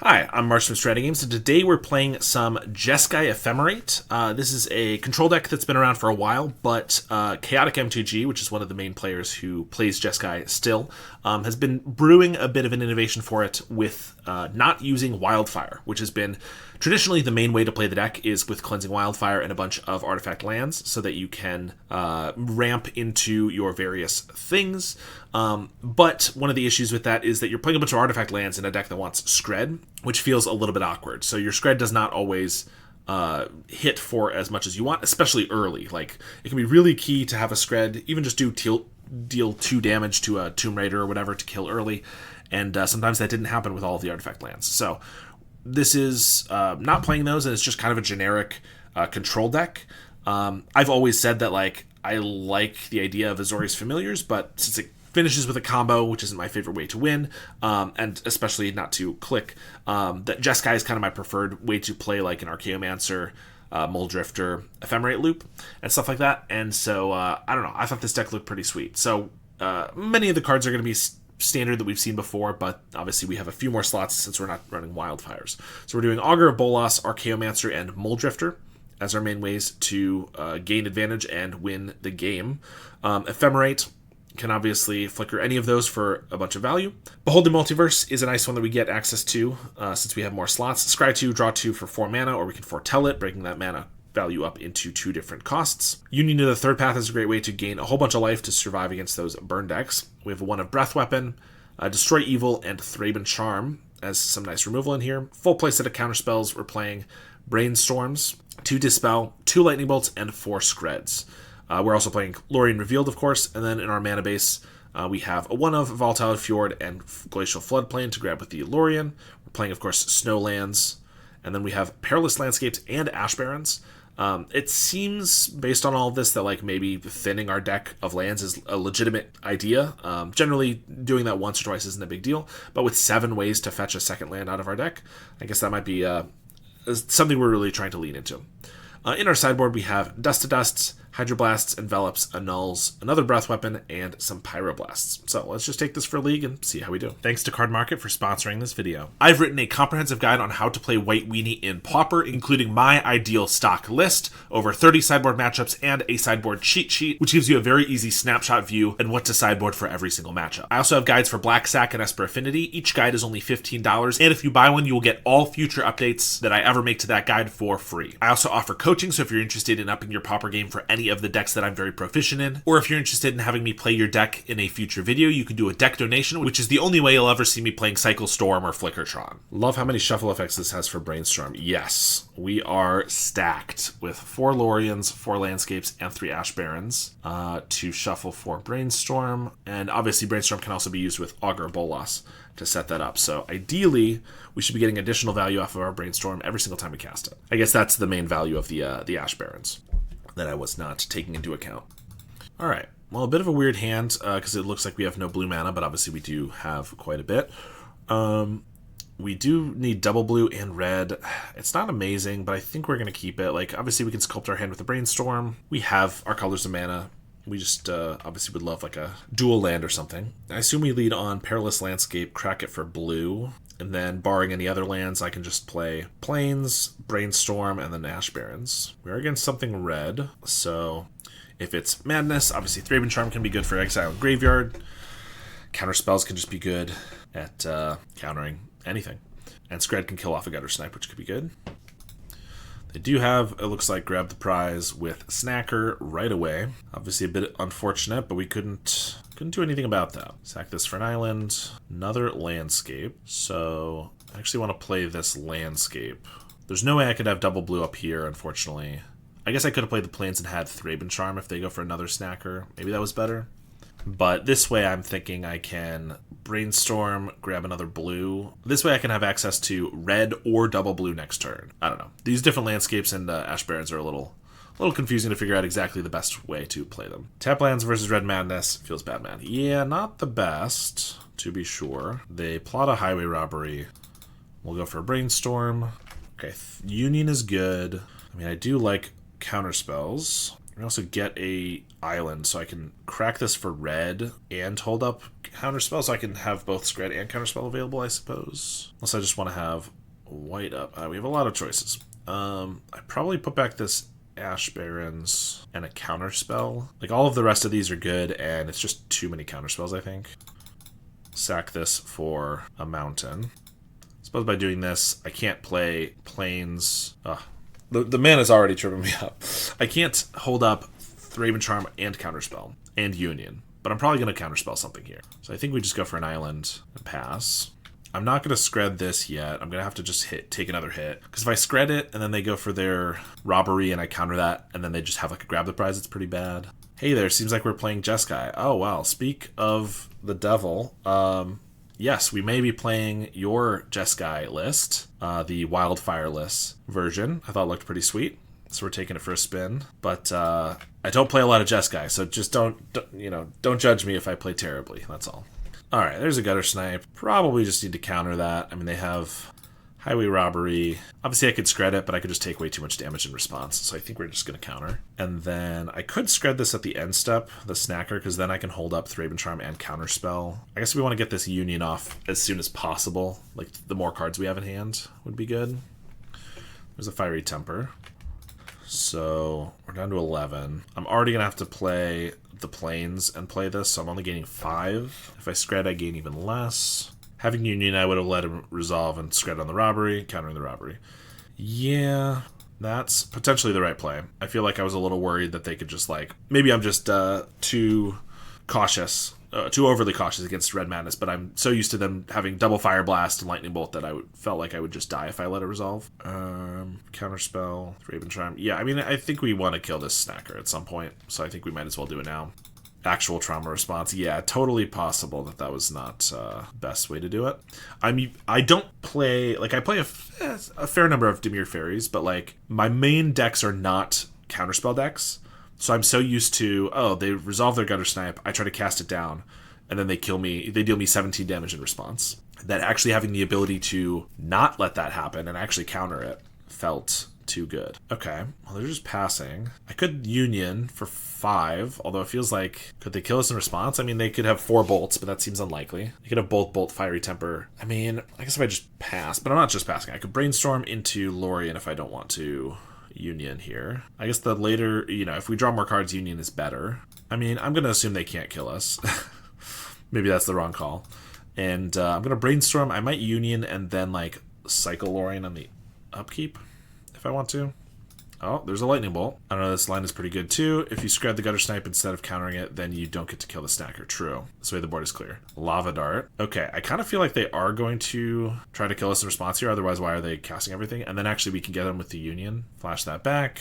Hi, I'm Marsh from StrataGames, and today we're playing some Jeskai Ephemerate. This is a control deck that's been around for a while, but Chaotic MTG, which is one of the main players who plays Jeskai still, has been brewing a bit of an innovation for it with not using Wildfire, which has been traditionally the main way to play the deck is with cleansing Wildfire and a bunch of artifact lands so that you can ramp into your various things. But one of the issues with that is that you're playing a bunch of artifact lands in a deck that wants Skred, which feels a little bit awkward. So your Skred does not always hit for as much as you want, especially early. Like, it can be really key to have a Skred, even just deal 2 damage to a Tomb Raider or whatever to kill early, and sometimes that didn't happen with all of the artifact lands. So this is not playing those, and it's just kind of a generic control deck. I've always said that I like the idea of Azorius Familiars, but since it finishes with a combo, which isn't my favorite way to win, and especially not to click, that Jeskai is kind of my preferred way to play like an Archaeomancer, Muldrifter, Ephemerate loop, and stuff like that. And so, I don't know, I thought this deck looked pretty sweet. So many of the cards are going to be standard that we've seen before, but obviously we have a few more slots since we're not running Wildfires. So we're doing Augur of Bolas, Archaeomancer, and Muldrifter as our main ways to gain advantage and win the game. Ephemerate can obviously flicker any of those for a bunch of value. Behold the Multiverse is a nice one that we get access to since we have more slots. Scry 2, draw 2 for 4 mana, or we can foretell it, breaking that mana value up into 2 different costs. Union of the Third Path is a great way to gain a whole bunch of life to survive against those burn decks. We have one of Breath Weapon, Destroy Evil, and Thraben Charm as some nice removal in here. Full play set of counterspells. We're playing Brainstorms, 2 Dispel, 2 Lightning Bolts, and 4 Screds. We're also playing Lorien Revealed, of course, and then in our mana base, we have a 1 of Volatile Fjord and Glacial Floodplain to grab with the Lorien. We're playing, of course, Snowlands, and then we have Perilous Landscapes and Ash Barrens. It seems, based on all of this, that maybe thinning our deck of lands is a legitimate idea. Generally, doing that once or twice isn't a big deal, but with 7 ways to fetch a second land out of our deck, I guess that might be something we're really trying to lean into. In our sideboard, we have Dust to Dusts, Hydroblasts, Envelops, Annuls, another Breath Weapon, and some Pyroblasts. So let's just take this for a league and see how we do. Thanks to Card Market for sponsoring this video. I've written a comprehensive guide on how to play White Weenie in Pauper, including my ideal stock list, over 30 sideboard matchups, and a sideboard cheat sheet, which gives you a very easy snapshot view and what to sideboard for every single matchup. I also have guides for Black Sack and Esper Affinity. Each guide is only $15, and if you buy one, you will get all future updates that I ever make to that guide for free. I also offer coaching, so if you're interested in upping your Pauper game for any of the decks that I'm very proficient in, or if you're interested in having me play your deck in a future video, you can do a deck donation, which is the only way you'll ever see me playing Cycle Storm or Flickertron. Love how many shuffle effects this has for Brainstorm. Yes, we are stacked with 4 Loriens, 4 Landscapes, and 3 Ash Barrens to shuffle for Brainstorm, and obviously Brainstorm can also be used with Augur of Bolas to set that up. So ideally, we should be getting additional value off of our Brainstorm every single time we cast it. I guess that's the main value of the Ash Barrens that I was not taking into account. All right, well, a bit of a weird hand because it looks like we have no blue mana, but obviously we do have quite a bit. We do need double blue and red. It's not amazing, but I think we're going to keep it. Obviously we can sculpt our hand with a Brainstorm. We have our colors of mana. We just obviously would love a dual land or something. I assume we lead on Perilous Landscape, crack it for blue, and then barring any other lands, I can just play Plains, Brainstorm, and then Ash Barrens. We're against something red, so if it's Madness, obviously Thraben Charm can be good for Exile and Graveyard. Counter spells can just be good at countering anything. And Skred can kill off a Gutter Snipe, which could be good. They do have, it looks like, Grab the Prize with Snacker right away. Obviously a bit unfortunate, but we couldn't do anything about that. Sack this for an island. Another landscape. So I actually want to play this landscape. There's no way I could have double blue up here, unfortunately. I guess I could have played the Plains and had Thraben Charm if they go for another Snacker. Maybe that was better. But this way I'm thinking I can Brainstorm, grab another blue. This way I can have access to red or double blue next turn. I don't know. These different landscapes and Ash Barrens are a little confusing to figure out exactly the best way to play them. Tap lands versus Red Madness feels bad, man. Yeah, not the best, to be sure. They plot a highway robbery. We'll go for a Brainstorm. Okay, Union is good. I mean, I do like counter spells. We also get a island, so I can crack this for red and hold up counterspell, so I can have both scred and counterspell available, I suppose. Unless I just want to have white up. We have a lot of choices. I probably put back this Ash Barrens and a counterspell. Like, all of the rest of these are good, and it's just too many counterspells, I think. Sack this for a mountain. I suppose by doing this, I can't play plains. The mana's already tripping me up. I can't hold up Raven Charm and Counterspell and Union, but I'm probably going to Counterspell something here. So I think we just go for an island and pass. I'm not going to scred this yet. I'm going to have to just take another hit. Because if I scred it and then they go for their robbery and I counter that and then they just have like a grab the prize, it's pretty bad. Hey there, seems like we're playing Jeskai. Oh wow, speak of the devil. Yes, we may be playing your Jeskai list, the Wildfire list version. I thought it looked pretty sweet, so we're taking it for a spin. But I don't play a lot of Jeskai, so just don't judge me if I play terribly. That's all. All right, there's a Gutter Snipe. Probably just need to counter that. I mean, they have Highway Robbery. Obviously, I could scred it, but I could just take way too much damage in response. So I think we're just going to counter. And then I could scred this at the end step, the Snacker, because then I can hold up Raven Charm and Counterspell. I guess we want to get this Union off as soon as possible. Like, the more cards we have in hand would be good. There's a Fiery Temper. So we're down to 11. I'm already going to have to play the Plains and play this, so I'm only gaining 5. If I scred, I gain even less. Having Union, I would have let him resolve and scred on the robbery, countering the robbery. Yeah, that's potentially the right play. I feel like I was a little worried that they could just like... Maybe I'm just too cautious, too overly cautious against Red Madness, but I'm so used to them having double Fire Blast and Lightning Bolt that felt like I would just die if I let it resolve. Counterspell, Raven Charm. Yeah, I mean, I think we want to kill this Snacker at some point, so I think we might as well do it now. Actual trauma response. Yeah, totally possible that was not best way to do it. I don't play, like, I play a fair number of Dimir Fairies, but like my main decks are not counterspell decks. So I'm so used to, they resolve their Gutter Snipe, I try to cast it down, and then they kill me, they deal me 17 damage in response. That actually having the ability to not let that happen and actually counter it felt too good. Okay, well, they're just passing. I could Union for 5, although it feels like, could they kill us in response? I mean, they could have 4 bolts, but that seems unlikely. They could have bolt, Fiery Temper. I mean, I guess if I just pass, but I'm not just passing. I could Brainstorm into Lorien if I don't want to Union here. I guess the later, if we draw more cards, Union is better. I mean, I'm going to assume they can't kill us. Maybe that's the wrong call. And I'm going to Brainstorm. I might Union and then, like, cycle Lorien on the upkeep if I want to. Oh, there's a Lightning Bolt. I don't know, this line is pretty good too. If you scred the Gutter Snipe instead of countering it, then you don't get to kill the Snacker. True. This way the board is clear. Lava Dart. Okay, I kind of feel like they are going to try to kill us in response here, otherwise why are they casting everything? And then actually we can get them with the Union. Flash that back.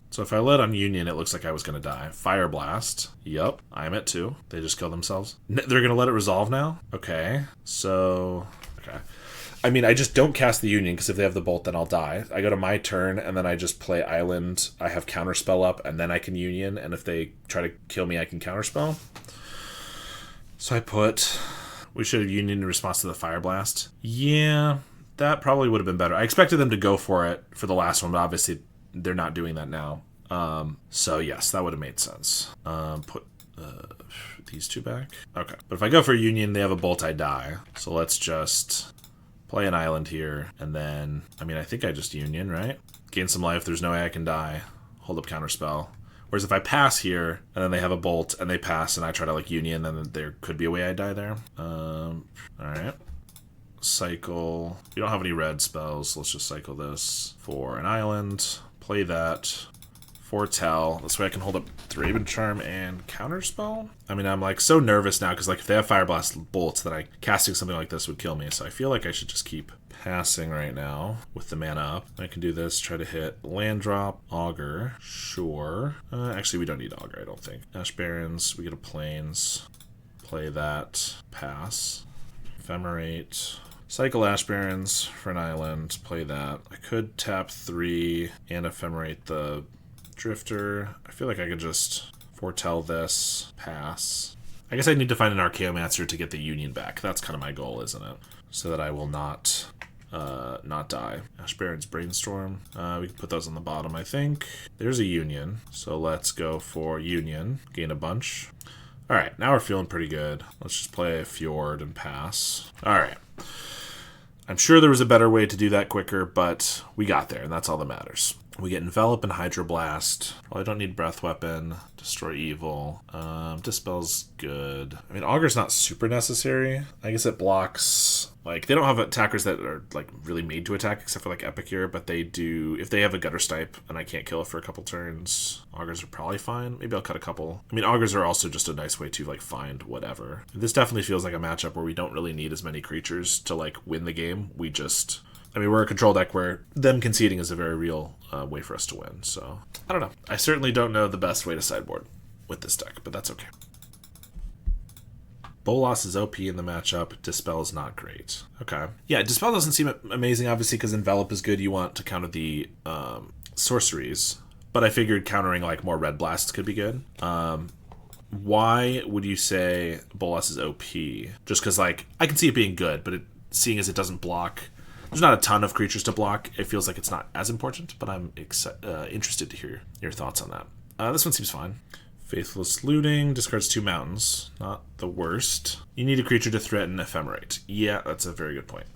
So if I let on Union, it looks like I was going to die. Fire Blast. Yup, I'm at 2. They just killed themselves. They're going to let it resolve now? Okay, so... Okay. I mean, I just don't cast the Union, because if they have the Bolt, then I'll die. I go to my turn, and then I just play Island. I have Counterspell up, and then I can Union, and if they try to kill me, I can Counterspell. So I put... We should have Union in response to the Fire Blast. Yeah, that probably would have been better. I expected them to go for it for the last one, but obviously they're not doing that now. So yes, that would have made sense. Put these 2 back. Okay, but if I go for Union, they have a Bolt, I die. So let's just... play an island here, and then, I mean, I think I just Union, right? Gain some life, there's no way I can die. Hold up Counterspell. Whereas if I pass here, and then they have a Bolt, and they pass, and I try to, like, Union, then there could be a way I die there. Alright. Cycle. We don't have any red spells, so let's just cycle this for an island. Play that. Foretell. This way I can hold up Raven Charm and Counterspell. I mean, I'm like so nervous now because like if they have Fire Blast bolts, then casting something like this would kill me. So I feel like I should just keep passing right now with the mana up. I can do this, try to hit Land Drop, Augur, sure. Actually, we don't need Augur, I don't think. Ash Barrens, we get a Plains. Play that, pass. Ephemerate. Cycle Ash Barrens for an island, play that. I could tap 3 and Ephemerate the Drifter. I feel like I could just foretell this, pass. I guess I need to find an Archaeomancer to get the Union back. That's kind of my goal, isn't it? So that I will not not die. Ash Baron's Brainstorm. We can put those on the bottom, I think. There's a Union, so let's go for Union. Gain a bunch. Alright, now we're feeling pretty good. Let's just play a Fjord and pass. Alright. I'm sure there was a better way to do that quicker, but we got there, and that's all that matters. We get Envelop and Hydroblast. Probably don't need Breath Weapon. Destroy Evil. Dispel's good. I mean, Augur's not super necessary. I guess it blocks... Like, they don't have attackers that are, like, really made to attack, except for, like, Epicure, but they do... If they have a Gutter Stipe and I can't kill it for a couple turns, Augurs are probably fine. Maybe I'll cut a couple. I mean, Augurs are also just a nice way to, like, find whatever. This definitely feels like a matchup where we don't really need as many creatures to, like, win the game. We just... I mean, we're a control deck where them conceding is a very real way for us to win, so... I don't know. I certainly don't know the best way to sideboard with this deck, but that's okay. Bolas is OP in the matchup. Dispel is not great. Okay. Yeah, Dispel doesn't seem amazing, obviously, because Envelop is good. You want to counter the sorceries. But I figured countering, like, more Red Blasts could be good. Why would you say Bolas is OP? Just because, like, I can see it being good, but seeing as it doesn't block... There's not a ton of creatures to block. It feels like it's not as important, but I'm interested to hear your thoughts on that. This one seems fine. Faithless Looting, discards 2 mountains. Not the worst. You need a creature to threaten Ephemerate. Yeah, that's a very good point.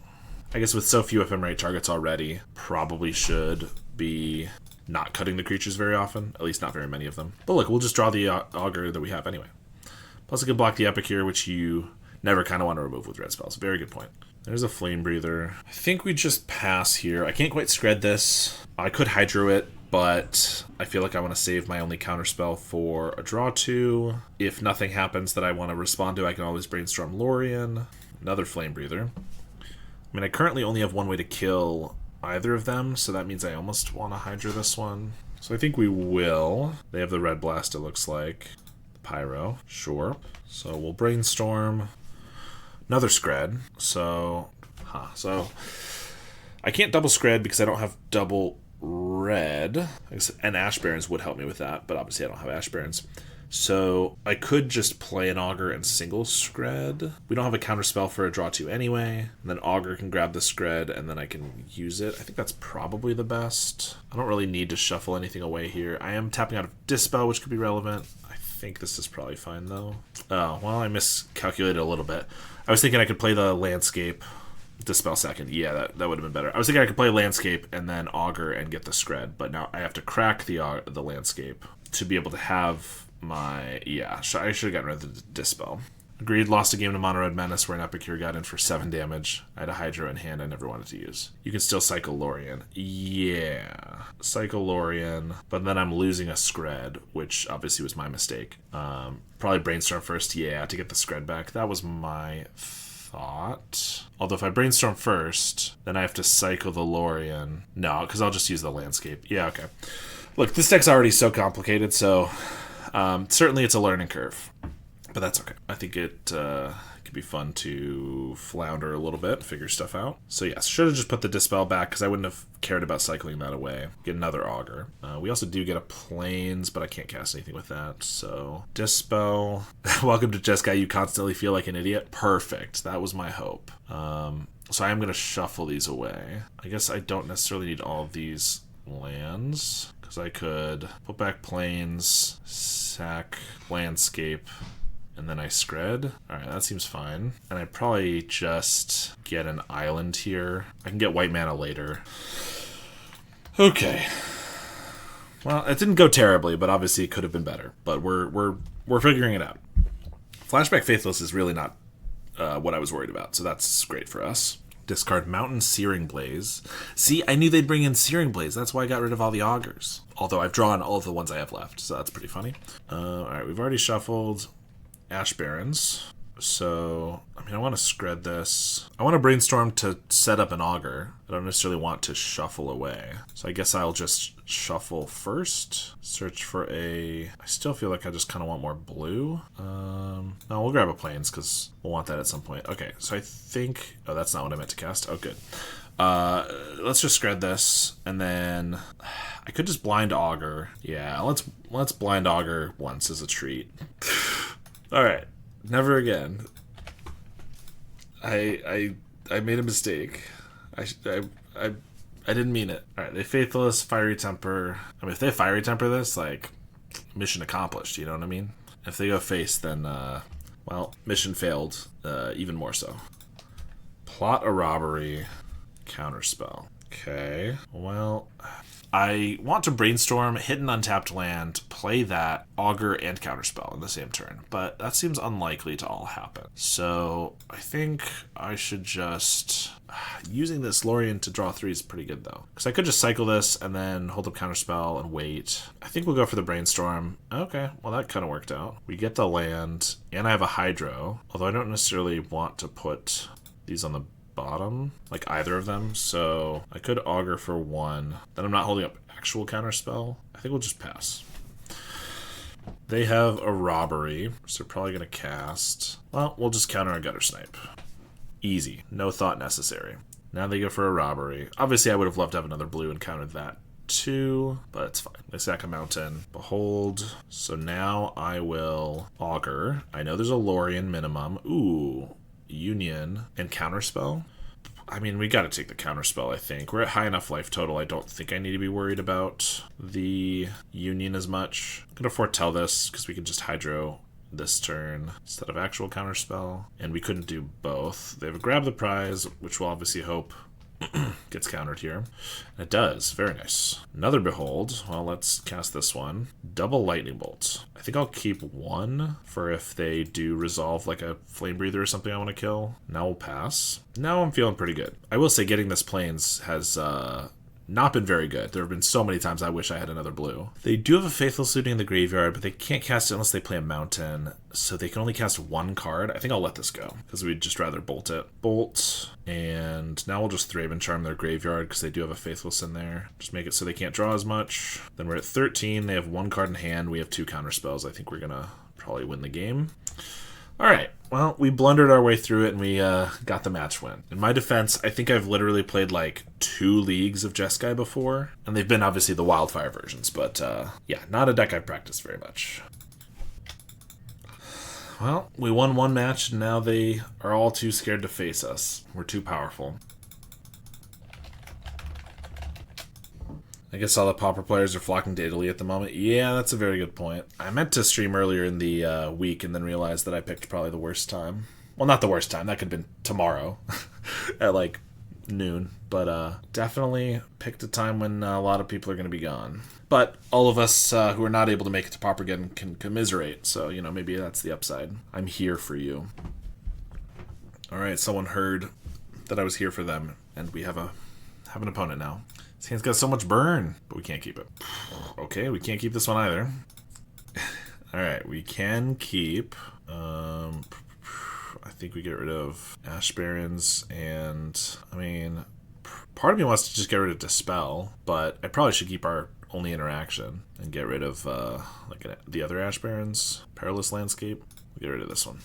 I guess with so few Ephemerate targets already, probably should be not cutting the creatures very often. At least not very many of them. But look, we'll just draw the Augur that we have anyway. Plus it can block the Epicure, which you never kind of want to remove with red spells. Very good point. There's a Flame Breather. I think we just pass here. I can't quite scred this. I could Hydro it, but I feel like I want to save my only counterspell for a draw 2. If nothing happens that I want to respond to, I can always Brainstorm Lorien. Another Flame Breather. I mean, I currently only have one way to kill either of them, so that means I almost want to Hydro this one. So I think we will. They have the Red Blast, it looks like. Pyro, sure. So we'll Brainstorm. Another Scred. So I can't double Scred because I don't have double red. And Ash Barrens would help me with that, but obviously I don't have Ash Barrens. So I could just play an Augur and single Scred. We don't have a counterspell for a draw 2 anyway. And then Augur can grab the Scred and then I can use it. I think that's probably the best. I don't really need to shuffle anything away here. I am tapping out of Dispel, which could be relevant. I think this is probably fine though. Oh, well, I miscalculated a little bit. I was thinking I could play the Landscape, Dispel second. Yeah, that would have been better. I was thinking I could play Landscape and then Augur and get the Scred, but now I have to crack the Landscape to be able to have my... Yeah, I should have gotten rid of the Dispel. Agreed, lost a game to Mono Red Menace where an Epicure got in for 7 damage. I had a Hydro in hand I never wanted to use. You can still Cycle Lorien. Yeah. Cycle Lorien, but then I'm losing a Scred, which obviously was my mistake. Probably Brainstorm first, yeah, to get the Scred back. That was my thought. Although if I Brainstorm first, then I have to Cycle the Lorien. No, because I'll just use the Landscape. Yeah, okay. Look, this deck's already so complicated, so certainly it's a learning curve. But that's okay. I think it could be fun to flounder a little bit, figure stuff out. So yes, should have just put the Dispel back because I wouldn't have cared about cycling that away. Get another Augur. We also do get a Plains, but I can't cast anything with that. So Dispel. Welcome to Jeskai. You constantly feel like an idiot. Perfect. That was my hope. So I am going to shuffle these away. I guess I don't necessarily need all of these lands because I could put back Plains, sack Landscape, and then I Scred. Alright, that seems fine. And I probably just get an island here. I can get white mana later. Okay. Well, it didn't go terribly, but obviously it could have been better. But we're figuring it out. Flashback Faithless is really not what I was worried about, so that's great for us. Discard Mountain Searing Blaze. See, I knew they'd bring in Searing Blaze. That's why I got rid of all the Augurs. Although I've drawn all of the ones I have left, so that's pretty funny. Alright, we've already shuffled Ash Barrens. So, I mean, I want to Scred this. I want to Brainstorm to set up an Augur. I don't necessarily want to shuffle away. So I guess I'll just shuffle first. Search for a... I still feel like I just kind of want more blue. No, we'll grab a Plains because we'll want that at some point. Okay, so I think... Oh, that's not what I meant to cast. Oh, good. Let's just Scred this, and then I could just Blind Augur. Yeah, let's Blind Augur once as a treat. Alright, never again. I made a mistake. I didn't mean it. All right, they Faithless, Fiery Temper. I mean, if they Fiery Temper this, like, mission accomplished, you know what I mean? If they go face, then, well, mission failed, even more so. Plot a robbery, counterspell. Okay, well, I want to brainstorm, hit an untapped land, play that, augur, and counterspell in the same turn, but that seems unlikely to all happen. So I think I should just... Using this Lorien to draw 3 is pretty good, though. Because I could just cycle this and then hold up counterspell and wait. I think we'll go for the brainstorm. Okay, well that kind of worked out. We get the land, and I have a hydro, although I don't necessarily want to put these on the bottom, like either of them, so I could augur for 1. Then I'm not holding up actual counterspell. I think we'll just pass. They have a robbery, so they're probably going to cast. Well, we'll just counter a gutter snipe. Easy. No thought necessary. Now they go for a robbery. Obviously, I would have loved to have another blue and countered that too, but it's fine. They sack a mountain. Behold. So now I will augur. I know there's a Lorien minimum. Ooh. Union and counterspell. I mean, we got to take the counterspell, I think. We're at high enough life total. I don't think I need to be worried about the Union as much. I'm going to foretell this because we can just hydro this turn instead of actual counterspell. And we couldn't do both. They have a grab the prize, which we'll obviously hope gets countered here. And it does. Very nice. Another Behold. Well, let's cast this one. Double Lightning Bolt. I think I'll keep 1 for if they do resolve like a Flame Breather or something I want to kill. Now we'll pass. Now I'm feeling pretty good. I will say getting this Plains has not been very good. There have been so many times I wish I had another blue. They do have a Faithless Looting in the graveyard, but they can't cast it unless they play a mountain, so they can only cast 1 card. I think I'll let this go, because we'd just rather bolt it. Bolt, and now we'll just Thraben Charm their graveyard, because they do have a Faithless in there. Just make it so they can't draw as much. Then we're at 13, they have 1 card in hand, we have 2 counterspells. I think we're gonna probably win the game. Alright, well, we blundered our way through it and we got the match win. In my defense, I think I've literally played like 2 leagues of Jeskai before, and they've been obviously the Wildfire versions, but yeah, not a deck I've practiced very much. Well, we won 1 match and now they are all too scared to face us. We're too powerful. I guess all the Pauper players are flocking to Italy at the moment. Yeah, that's a very good point. I meant to stream earlier in the week and then realized that I picked probably the worst time. Well, not the worst time. That could have been tomorrow at like noon. But definitely picked a time when a lot of people are going to be gone. But all of us who are not able to make it to Paupergeddon can commiserate. So, you know, maybe that's the upside. I'm here for you. All right, someone heard that I was here for them, and we have an opponent now. This hand's got so much burn, but we can't keep it. Okay, we can't keep this one either. Alright, we can keep... I think we get rid of Ash Barrens, and... I mean, part of me wants to just get rid of Dispel, but I probably should keep our only interaction and get rid of the other Ash Barrens. Perilous Landscape. We'll get rid of this one.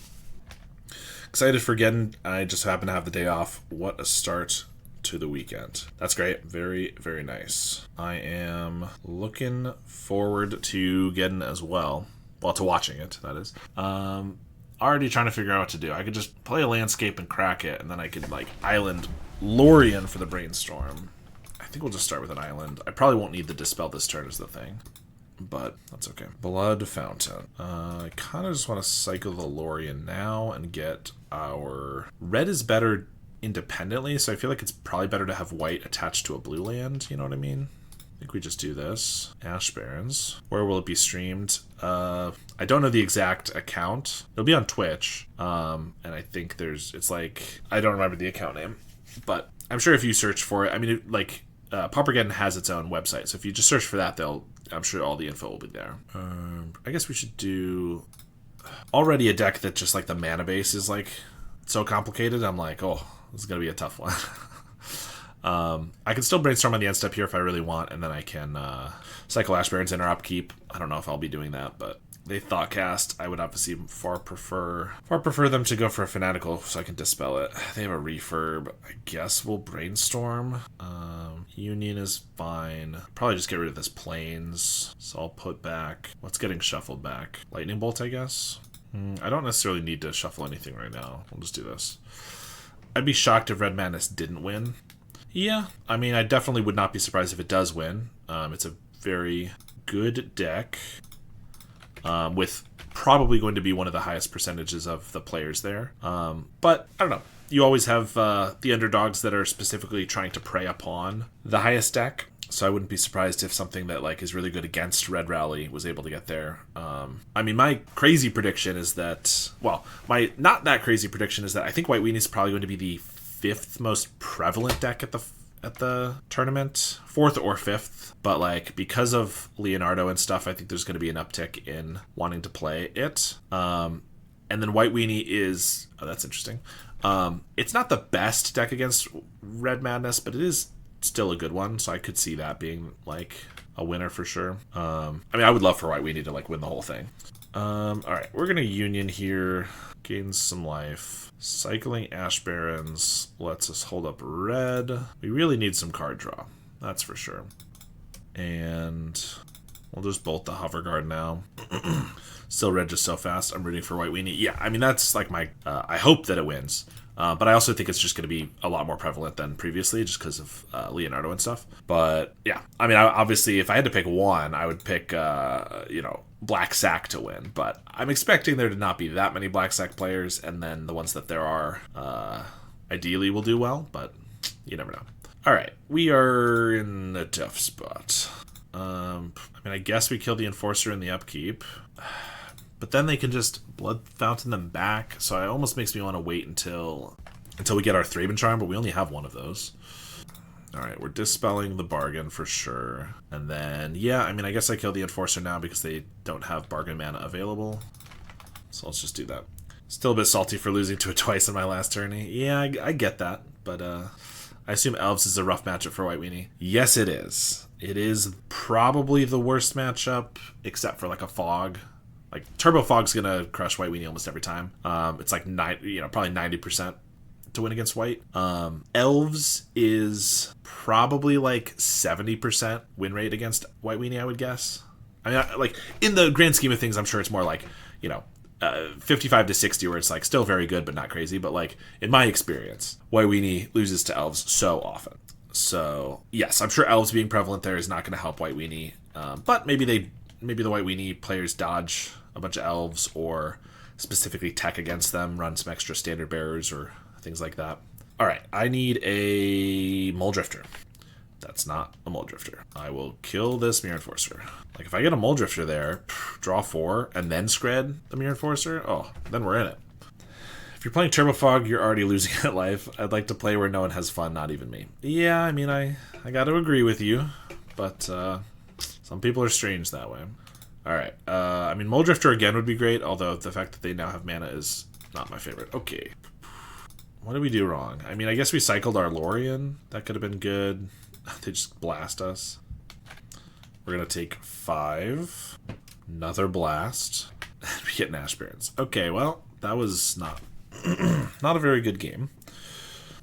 Excited for Geddon. I just happen to have the day off. What a start to the weekend. That's great. Very, very nice. I am looking forward to Geddon as well. Well, to watching it, that is. Already trying to figure out what to do. I could just play a landscape and crack it, and then I could, like, island Lorien for the brainstorm. I think we'll just start with an island. I probably won't need the Dispel this turn is the thing, but that's okay. Blood Fountain. I kind of just want to cycle the Lorien now and get our... Red is better independently, so I feel like it's probably better to have white attached to a blue land, you know what I mean? I think we just do this. Ash Barrens. Where will it be streamed? I don't know the exact account. It'll be on Twitch, and I think it's like, I don't remember the account name, but I'm sure if you search for it, I mean, Paupergeddon has its own website, so if you just search for that, I'm sure all the info will be there. I guess we should do already a deck that just like the mana base is like so complicated. I'm like, oh, this is gonna be a tough one. I can still brainstorm on the end step here if I really want, and then I can cycle Ash Barrens in our upkeep. I don't know if I'll be doing that, but they Thoughtcast. I would obviously far prefer them to go for a Fanatical so I can dispel it. They have a refurb. I guess we'll brainstorm. Union is fine. Probably just get rid of this Plains. So I'll put back what's getting shuffled back. Lightning Bolt, I guess. I don't necessarily need to shuffle anything right now. We'll just do this. I'd be shocked if Red Madness didn't win. Yeah, I mean, I definitely would not be surprised if it does win. It's a very good deck with probably going to be one of the highest percentages of the players there. But I don't know. You always have the underdogs that are specifically trying to prey upon the highest deck. So I wouldn't be surprised if something that like is really good against Red Rally was able to get there. I mean, my crazy prediction is that, well, my not that crazy prediction is that I think White Weenie is probably going to be the 5th most prevalent deck at the tournament, 4th or 5th. But like because of Leonardo and stuff, I think there's going to be an uptick in wanting to play it. And then White Weenie is, oh, that's interesting. It's not the best deck against Red Madness, but it is still a good one, so I could see that being like a winner for sure. I mean, I would love for White Weenie to like win the whole thing. All right, we're gonna Union here, gains some life. Cycling Ash Barrens lets us hold up red. We really need some card draw, that's for sure. And we'll just bolt the Hover Guard now. Still red just so fast. I'm rooting for White Weenie. Yeah, I mean, that's like my... I hope that it wins. But I also think it's just going to be a lot more prevalent than previously just because of Leonardo and stuff. But yeah, I mean, obviously, if I had to pick one, I would pick, Black Sack to win. But I'm expecting there to not be that many Black Sack players. And then the ones that there are, ideally will do well. But you never know. All right, we are in a tough spot. I mean, I guess we kill the Enforcer in the upkeep. But then they can just Blood Fountain them back, so it almost makes me want to wait until we get our Thraben Charm, but we only have one of those. Alright, we're dispelling the Bargain for sure. And then, yeah, I mean, I guess I kill the Enforcer now because they don't have Bargain mana available. So let's just do that. Still a bit salty for losing to it twice in my last tourney. Yeah, I get that, but I assume Elves is a rough matchup for White Weenie. Yes, it is. It is probably the worst matchup, except for like a Fog. Like, Turbo Fog's gonna crush White Weenie almost every time. It's like, probably 90% to win against White. Elves is probably like 70% win rate against White Weenie, I would guess. I mean, like, in the grand scheme of things, I'm sure it's more like, 55 to 60, where it's like still very good, but not crazy. But like, in my experience, White Weenie loses to Elves so often. So, yes, I'm sure Elves being prevalent there is not going to help White Weenie. But maybe the White Weenie players dodge a bunch of Elves or specifically tech against them, run some extra Standard Bearers or things like that. All right, I need a Mole Drifter. That's not a Mole Drifter. I will kill this Mirror Enforcer. Like, if I get a Mole Drifter there, draw 4, and then scred the Mirror Enforcer, oh, then we're in it. If you're playing Turbo Fog, you're already losing at life. I'd like to play where no one has fun, not even me. Yeah, I mean, I got to agree with you, but some people are strange that way. All right. I mean, Mole Drifter again would be great, although the fact that they now have mana is not my favorite. Okay. What did we do wrong? I mean, I guess we cycled our Lorien. That could have been good. They just blast us. We're going to take 5. Another blast. We get Ash Barrens. Okay, well, that was not not a very good game.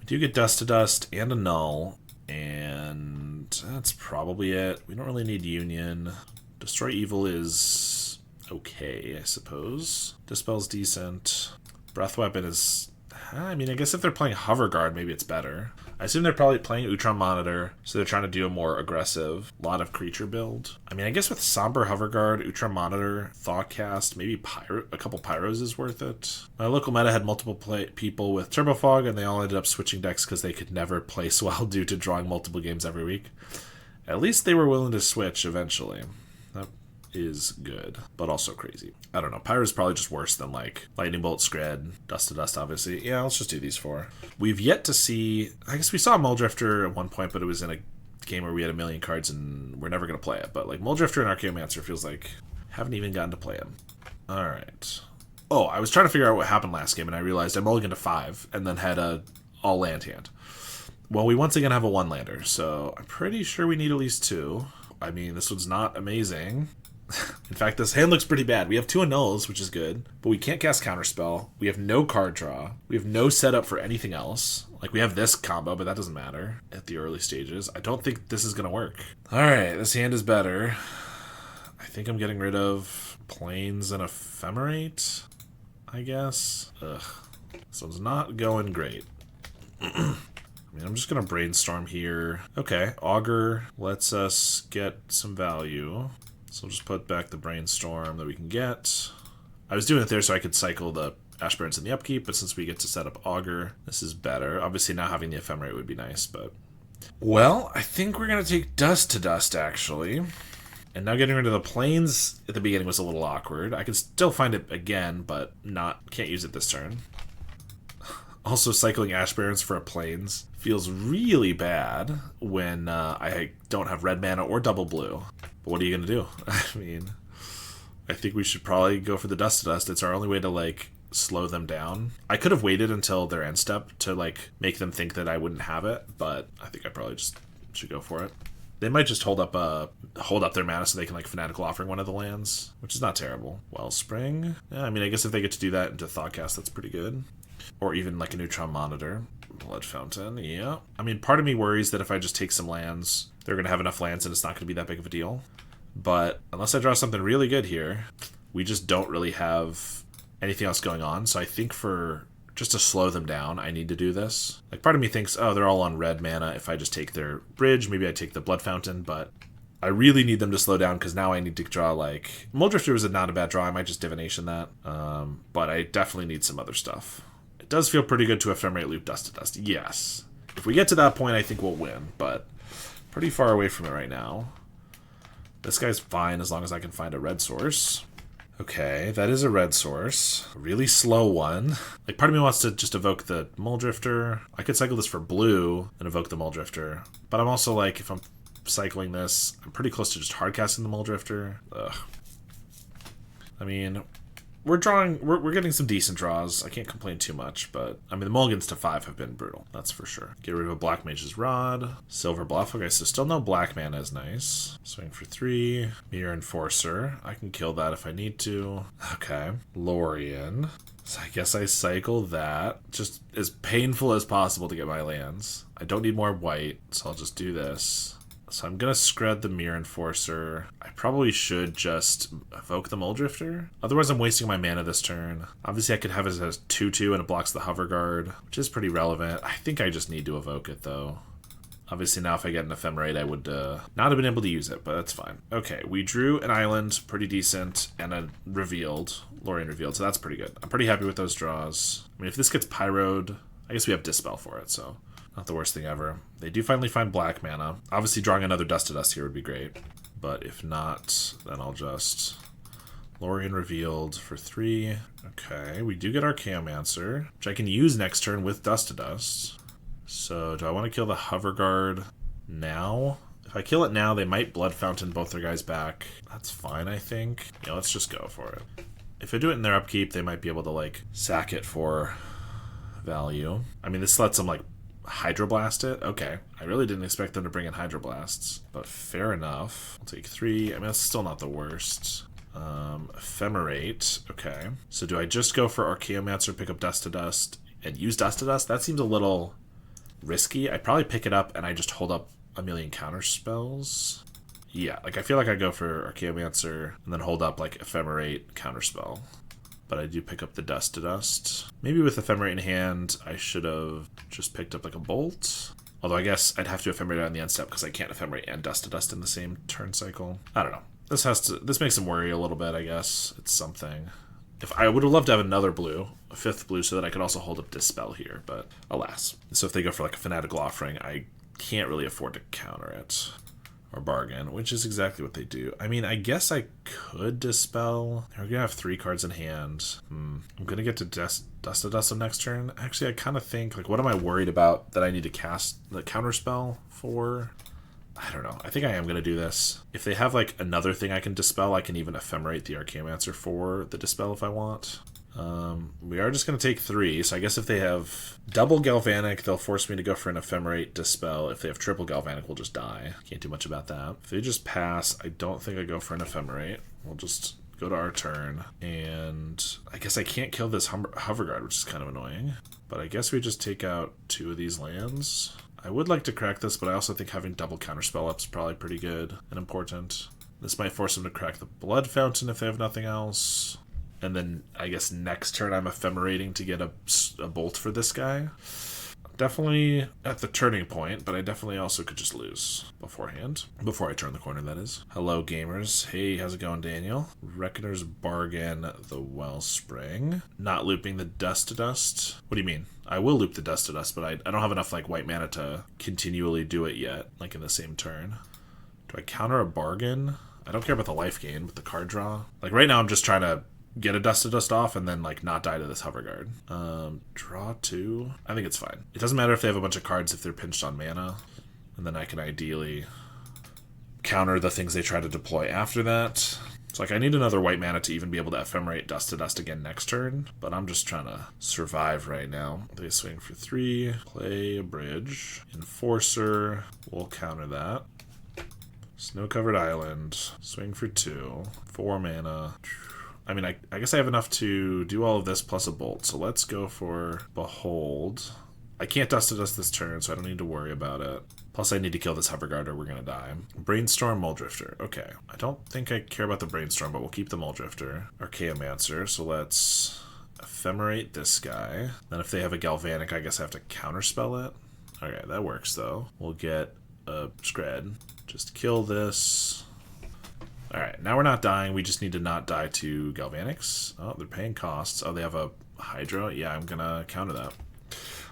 We do get Dust to Dust and a Null, and that's probably it. We don't really need Union. Destroy Evil is okay, I suppose. Dispel's decent. Breath Weapon is... I mean, I guess if they're playing Hover Guard, maybe it's better. I assume they're probably playing Utron Monitor, so they're trying to do a more aggressive, lot of creature build. I mean, I guess with Somber Hover Guard, Utron Monitor, Thoughtcast, maybe a couple Pyros is worth it. My local meta had multiple people with Turbo Fog, and they all ended up switching decks because they could never place well due to drawing multiple games every week. At least they were willing to switch eventually. That is good, but also crazy. I don't know. Pyro's probably just worse than like Lightning Bolt, Scred, Dust to Dust, obviously. Yeah, let's just do these 4. We've yet to see... I guess we saw Mole Drifter at one point, but it was in a game where we had a million cards and we're never going to play it. But like Mole Drifter and Archaeomancer feels like haven't even gotten to play him. All right. Oh, I was trying to figure out what happened last game and I realized I mulliganed to 5 and then had a all land hand. Well, we once again have a 1-lander, so I'm pretty sure we need at least 2. I mean, this one's not amazing. In fact, this hand looks pretty bad. We have 2 annuls, which is good, but we can't cast Counterspell. We have no card draw. We have no setup for anything else. Like, we have this combo, but that doesn't matter at the early stages. I don't think this is going to work. All right, this hand is better. I think I'm getting rid of Plains and Ephemerate, I guess. Ugh. This one's not going great. I mean, I'm just going to brainstorm here. Okay, Augur lets us get some value. So we'll just put back the brainstorm that we can get. I was doing it there so I could cycle the Ashburns in the upkeep, but since we get to set up Augur, this is better. Obviously now having the Ephemerate would be nice, but... Well, I think we're going to take Dust to Dust, actually. And now getting rid of the Plains at the beginning was a little awkward. I can still find it again, but can't use it this turn. Also, cycling Ashbarons for a Plains feels really bad when I don't have red mana or double blue. But what are you going to do? I mean, I think we should probably go for the Dust to Dust. It's our only way to, like, slow them down. I could have waited until their end step to, like, make them think that I wouldn't have it, but I think I probably just should go for it. They might just hold up their mana so they can, like, Fanatical Offering one of the lands, which is not terrible. Wellspring. Yeah, I mean, I guess if they get to do that into Thoughtcast, that's pretty good. Or even, like, a Neutron Monitor. Blood Fountain, yeah. I mean, part of me worries that if I just take some lands, they're going to have enough lands and it's not going to be that big of a deal. But unless I draw something really good here, we just don't really have anything else going on. So I think just to slow them down, I need to do this. Like, part of me thinks, oh, they're all on red mana. If I just take their bridge, maybe I take the Blood Fountain, but I really need them to slow down because now I need to draw, like... Muldrifter was not a bad draw. I might just Divination that. But I definitely need some other stuff. It does feel pretty good to Ephemerate loop Dust to Dust. Yes. If we get to that point, I think we'll win, but pretty far away from it right now. This guy's fine as long as I can find a red source. Okay, that is a red source. A really slow one. Like, part of me wants to just evoke the Muldrifter. I could cycle this for blue and evoke the Muldrifter. But I'm also like, if I'm cycling this, I'm pretty close to just hardcasting the Muldrifter. Ugh. I mean, we're getting some decent draws. I can't complain too much, but I mean, the mulligans to 5 have been brutal. That's for sure. Get rid of a Black Mage's Rod. Silver Bluff. Okay, so still no black mana is nice. Swing for 3. Mirror Enforcer. I can kill that if I need to. Okay. Lorien. So I guess I cycle that. Just as painful as possible to get my lands. I don't need more white, so I'll just do this. So I'm going to scred the Mirror Enforcer. I probably should just evoke the Muldrifter. Otherwise, I'm wasting my mana this turn. Obviously, I could have it as a 2/2 and it blocks the Hover Guard, which is pretty relevant. I think I just need to evoke it, though. Obviously, now if I get an Ephemerate, I would not have been able to use it, but that's fine. Okay, we drew an island, pretty decent, and a Lorien revealed, so that's pretty good. I'm pretty happy with those draws. I mean, if this gets Pyroed, I guess we have Dispel for it, so... Not the worst thing ever. They do finally find black mana. Obviously, drawing another Dust to Dust here would be great. But if not, then I'll just... Lorien revealed for 3. Okay, we do get our Chaomancer, which I can use next turn with Dust to Dust. So, do I want to kill the Hover Guard now? If I kill it now, they might Blood Fountain both their guys back. That's fine, I think. Yeah, let's just go for it. If I do it in their upkeep, they might be able to, like, sack it for value. I mean, this lets them, like, Hydroblast it? Okay. I really didn't expect them to bring in Hydroblasts, but fair enough. I'll take 3. I mean, that's still not the worst. Ephemerate. Okay. So do I just go for Archaeomancer, pick up Dust to Dust, and use Dust to Dust? That seems a little risky. I'd probably pick it up and I just hold up a million counter spells. Yeah, like I feel like I go for Archaeomancer and then hold up like Ephemerate counterspell. But I do pick up the Dust to Dust. Maybe with Ephemerate in hand, I should have just picked up like a Bolt. Although I guess I'd have to Ephemerate on the end step because I can't Ephemerate and Dust to Dust in the same turn cycle. I don't know. This makes him worry a little bit, I guess. It's something. If I would have loved to have another blue, a 5th blue, so that I could also hold up Dispel here, but alas. So if they go for like a Fanatical Offering, I can't really afford to counter it. Or bargain, which is exactly what they do. I mean, I guess I could Dispel. We're going to have 3 cards in hand. I'm going to get to Dust to Dust on next turn. Actually, I kind of think, like, what am I worried about that I need to cast the Counterspell for? I don't know. I think I am going to do this. If they have, like, another thing I can Dispel, I can even Ephemerate the Archaeomancer for the Dispel if I want. We are just going to take 3, so I guess if they have double Galvanic, they'll force me to go for an Ephemerate Dispel. If they have triple Galvanic, we'll just die. Can't do much about that. If they just pass, I don't think I go for an Ephemerate. We'll just go to our turn, and I guess I can't kill this Hover Guard, which is kind of annoying. But I guess we just take out 2 of these lands. I would like to crack this, but I also think having double Counterspell up is probably pretty good and important. This might force them to crack the Blood Fountain if they have nothing else. And then I guess next turn I'm Ephemerating to get a Bolt for this guy. definitely at the turning point, but I definitely also could just lose beforehand. Before I turn the corner, that is. Hello, gamers. Hey, how's it going, Daniel? Reckoner's Bargain, the Wellspring. Not looping the Dust to Dust. What do you mean? I will loop the Dust to Dust, but I don't have enough like white mana to continually do it yet, like in the same turn. Do I counter a Bargain? I don't care about the life gain, but the card draw. Like right now I'm just trying to get a Dust to Dust off and then like not die to this Hover Guard. Draw 2. I think it's fine. It doesn't matter if they have a bunch of cards if they're pinched on mana. And then I can ideally counter the things they try to deploy after that. So like I need another white mana to even be able to Ephemerate Dust to Dust again next turn, but I'm just trying to survive right now. They swing for 3, play a bridge, Enforcer, we'll counter that. Snow-covered island, swing for 2, 4 mana. I mean, I guess I have enough to do all of this plus a bolt, so let's go for Behold. I can't Dust to Dust this turn, so I don't need to worry about it. Plus, I need to kill this Hover Guard or we're going to die. Brainstorm, Muldrifter. Okay. I don't think I care about the Brainstorm, but we'll keep the Muldrifter. Archaeomancer, so let's Ephemerate this guy. Then if they have a Galvanic, I guess I have to counterspell it. Okay, that works, though. We'll get a Scred. Just kill this. Alright, now we're not dying. We just need to not die to Galvanics. Oh, they're paying costs. Oh, they have a Hydra? Yeah, I'm going to counter that.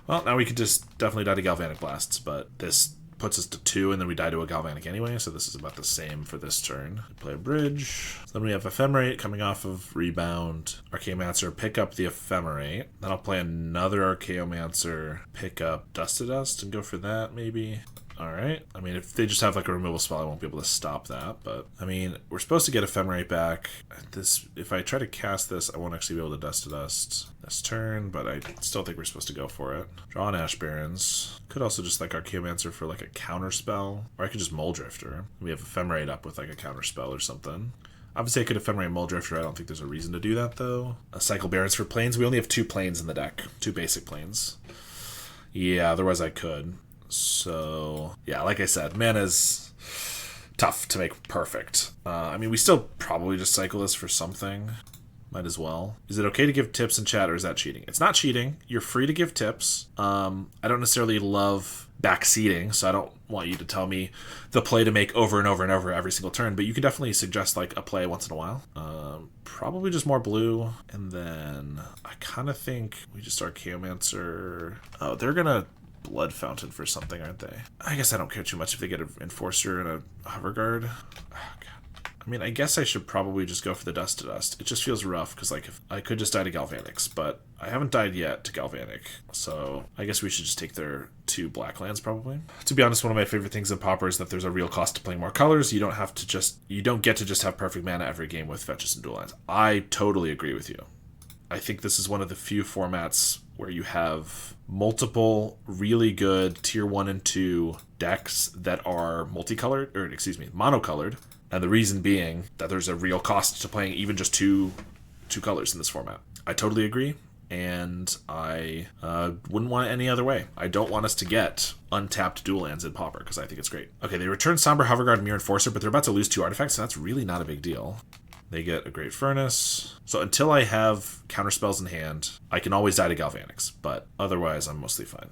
Well, now we could just definitely die to Galvanic Blasts, but this puts us to 2, and then we die to a Galvanic anyway, so this is about the same for this turn. Play a bridge. So then we have Ephemerate coming off of Rebound. Archaeomancer, pick up the Ephemerate. Then I'll play another Archaeomancer, pick up Dust to Dust, and go for that, maybe. Alright. I mean, if they just have like a removal spell, I won't be able to stop that. But, I mean, we're supposed to get Ephemerate back. If I try to cast this, I won't actually be able to Dust to Dust this turn, but I still think we're supposed to go for it. Draw an Ash Barrens. Could also just like Archaeomancer for like a counter spell. Or I could just Muldrifter. We have Ephemerate up with like a counter spell or something. Obviously, I could Ephemerate Muldrifter. I don't think there's a reason to do that, though. A Cycle Barrens for planes. We only have 2 planes in the deck. 2 basic planes. Yeah, otherwise I could. So, yeah, like I said, mana's tough to make perfect. I mean, we still probably just cycle this for something. Might as well. Is it okay to give tips in chat, or is that cheating? It's not cheating. You're free to give tips. I don't necessarily love backseating, so I don't want you to tell me the play to make over and over and over every single turn, but you can definitely suggest like a play once in a while. Probably just more blue, and then I kind of think we just Archaeomancer. Oh, they're gonna Blood Fountain for something, aren't they? I guess I don't care too much if they get an Enforcer and a Hover Guard. Oh, God. I mean, I guess I should probably just go for the Dust to Dust. It just feels rough, because like if I could just die to Galvanics, but I haven't died yet to Galvanic, so I guess we should just take their 2 black lands, probably. To be honest, one of my favorite things in Pauper is that there's a real cost to playing more colors. You don't get to just have perfect mana every game with fetches and dual lands. I totally agree with you. I think this is one of the few formats where you have multiple really good tier 1 and 2 decks that are monocolored, and the reason being that there's a real cost to playing even just two colors in this format. I totally agree, and I wouldn't want it any other way. I don't want us to get untapped dual lands in Pauper, because I think it's great. Okay, they return Somber Hover Guard and Mirror Enforcer, but they're about to lose 2 artifacts, so that's really not a big deal. They get a Great Furnace. So until I have counterspells in hand, I can always die to Galvanics, but otherwise I'm mostly fine.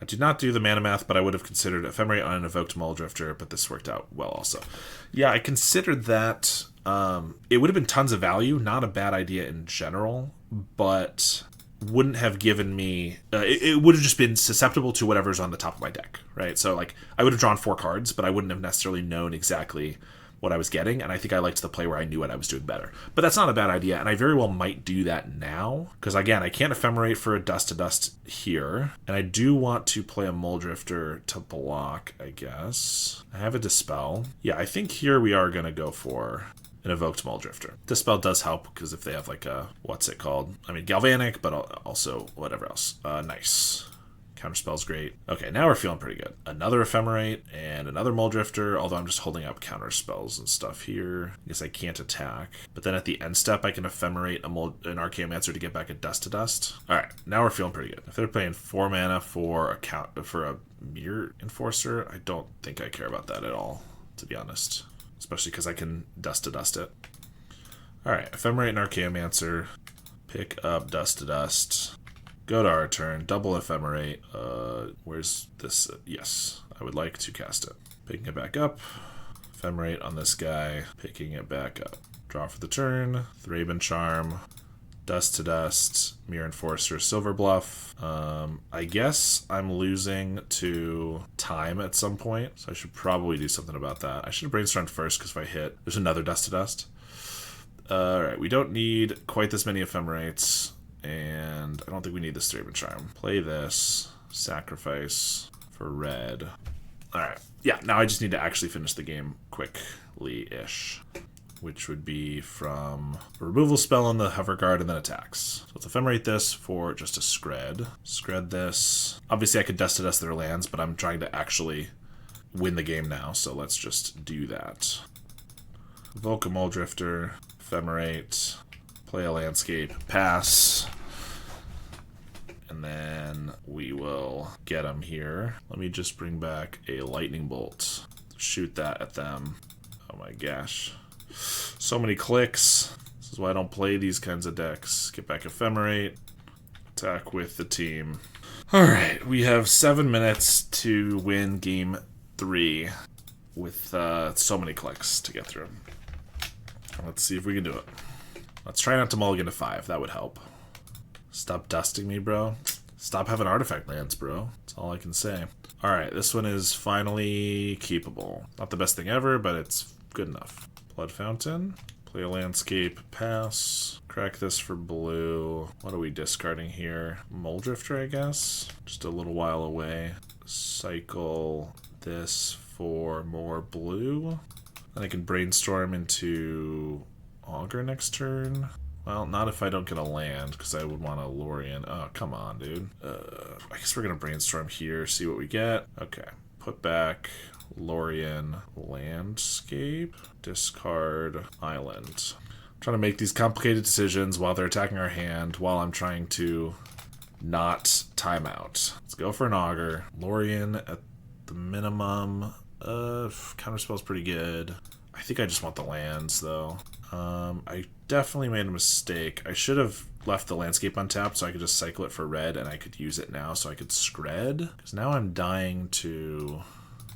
I did not do the mana math, but I would have considered Ephemerate on an Evoked Muldrifter, but this worked out well also. Yeah, I considered that. It would have been tons of value, not a bad idea in general, but wouldn't have given me... it would have just been susceptible to whatever's on the top of my deck, right? So like I would have drawn 4 cards, but I wouldn't have necessarily known exactly what I was getting, and I think I liked the play where I knew what I was doing better. But that's not a bad idea, and I very well might do that now, because again, I can't Ephemerate for a Dust to Dust here, and I do want to play a Muldrifter to block, I guess. I have a Dispel. Yeah, I think here we are going to go for an Evoked Muldrifter. Dispel does help, because if they have like a, what's it called? I mean, Galvanic, but also whatever else. Nice. Counterspell's great. Okay, now we're feeling pretty good. Another Ephemerate and another Muldrifter, although I'm just holding up counterspells and stuff here. I guess I can't attack. But then at the end step, I can Ephemerate an Archaeomancer to get back a Dust to Dust. Alright, now we're feeling pretty good. If they're playing 4 mana for a Mirror Enforcer, I don't think I care about that at all, to be honest. Especially because I can Dust to Dust it. Alright, Ephemerate and Archaeomancer. Pick up Dust to Dust. Go to our turn. Double Ephemerate. Where's this? Yes, I would like to cast it. Picking it back up. Ephemerate on this guy. Picking it back up. Draw for the turn. Thraben Charm. Dust to Dust. Mirror Enforcer. Silver Bluff. I guess I'm losing to time at some point, so I should probably do something about that. I should have brainstormed first, because if I hit, there's another Dust to Dust. Alright, we don't need quite this many Ephemerates, and I don't think we need this Thraben Charm. Play this. Sacrifice for red. Alright, yeah, now I just need to actually finish the game quickly-ish, which would be from a removal spell on the Hover Guard and then attacks. So let's Ephemerate this for just a Scred. Scred this. Obviously I could Dust to Dust their lands, but I'm trying to actually win the game now, so let's just do that. Evoke a Muldrifter. Ephemerate, play a landscape, pass, and then we will get them here. Let me just bring back a lightning bolt. Shoot that at them. Oh my gosh. So many clicks. This is why I don't play these kinds of decks. Get back Ephemerate, attack with the team. Alright, we have 7 minutes to win game 3 with so many clicks to get through. Let's see if we can do it. Let's try not to mulligan to 5. That would help. Stop dusting me, bro. Stop having artifact lands, bro. That's all I can say. Alright, this one is finally keepable. Not the best thing ever, but it's good enough. Blood Fountain. Play a landscape. Pass. Crack this for blue. What are we discarding here? Muldrifter, I guess? Just a little while away. Cycle this for more blue. Then I can brainstorm into Augur next turn. Well, not if I don't get a land, because I would want a Lorien. Oh, come on, dude. I guess we're going to brainstorm here, see what we get. Okay. Put back Lorien Landscape. Discard Island. I'm trying to make these complicated decisions while they're attacking our hand, while I'm trying to not time out. Let's go for an Augur. Lorien at the minimum. Counterspell's pretty good. I think I just want the lands, though. I definitely made a mistake. I should have left the landscape untapped so I could just cycle it for red, and I could use it now so I could Scred. Because now I'm dying to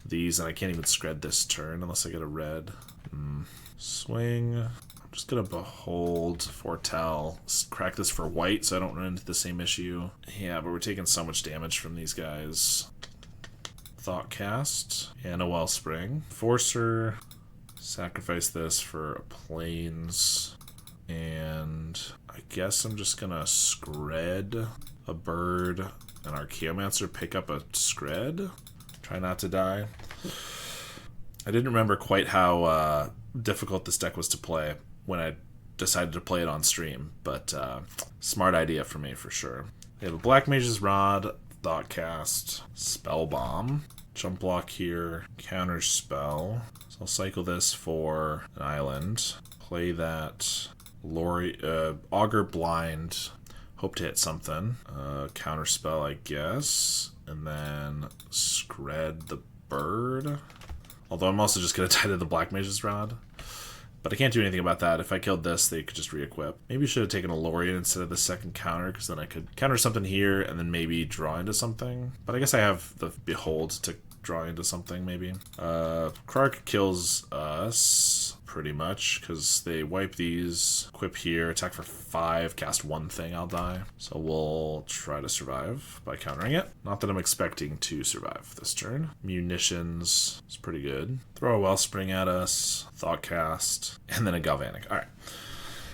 these, and I can't even Scred this turn unless I get a red. Swing. I'm just going to Behold, Foretell, crack this for white so I don't run into the same issue. Yeah, but we're taking so much damage from these guys. Thoughtcast and a Wellspring. Forcer. Sacrifice this for a Plains. And I guess I'm just gonna Scred a bird and Archaeomancer, pick up a Scred. Try not to die. I didn't remember quite how difficult this deck was to play when I decided to play it on stream, but smart idea for me for sure. We have a Black Mage's Rod, Thoughtcast, Spell Bomb, jump block here, counter spell. So I'll cycle this for an island. Play that Augur Blind. Hope to hit something. Counter spell, I guess. And then Scred the bird. Although I'm also just going to die to the Black Mage's Rod. But I can't do anything about that. If I killed this, they could just re-equip. Maybe I should have taken a Lorien instead of the second counter, because then I could counter something here and then maybe draw into something. But I guess I have the Behold to draw into something, maybe. Krark kills us, pretty much, because they wipe these, equip here, attack for 5, cast one thing, I'll die. So we'll try to survive by countering it. Not that I'm expecting to survive this turn. Munitions is pretty good. Throw a Wellspring at us, Thoughtcast, and then a Galvanic. Alright.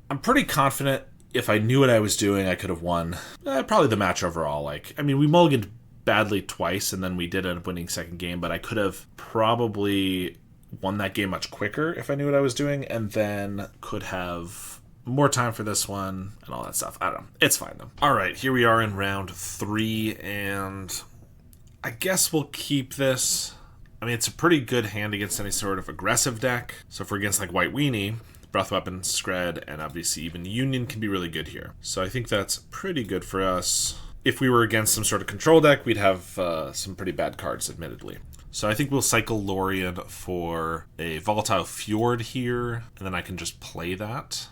I'm pretty confident if I knew what I was doing, I could have won probably the match overall. Like, I mean, we mulliganed badly twice, and then we did end up winning second game, but I could have probably won that game much quicker if I knew what I was doing, and then could have more time for this one and all that stuff. I don't know. It's fine, though. All right, here we are in round 3, and I guess we'll keep this. I mean, it's a pretty good hand against any sort of aggressive deck. So if we're against, like, White Weenie, Breath Weapon, Scred, and obviously even Union can be really good here. So I think that's pretty good for us. If we were against some sort of control deck, we'd have some pretty bad cards, admittedly. So I think we'll cycle Lorien for a Volatile Fjord here, and then I can just play that.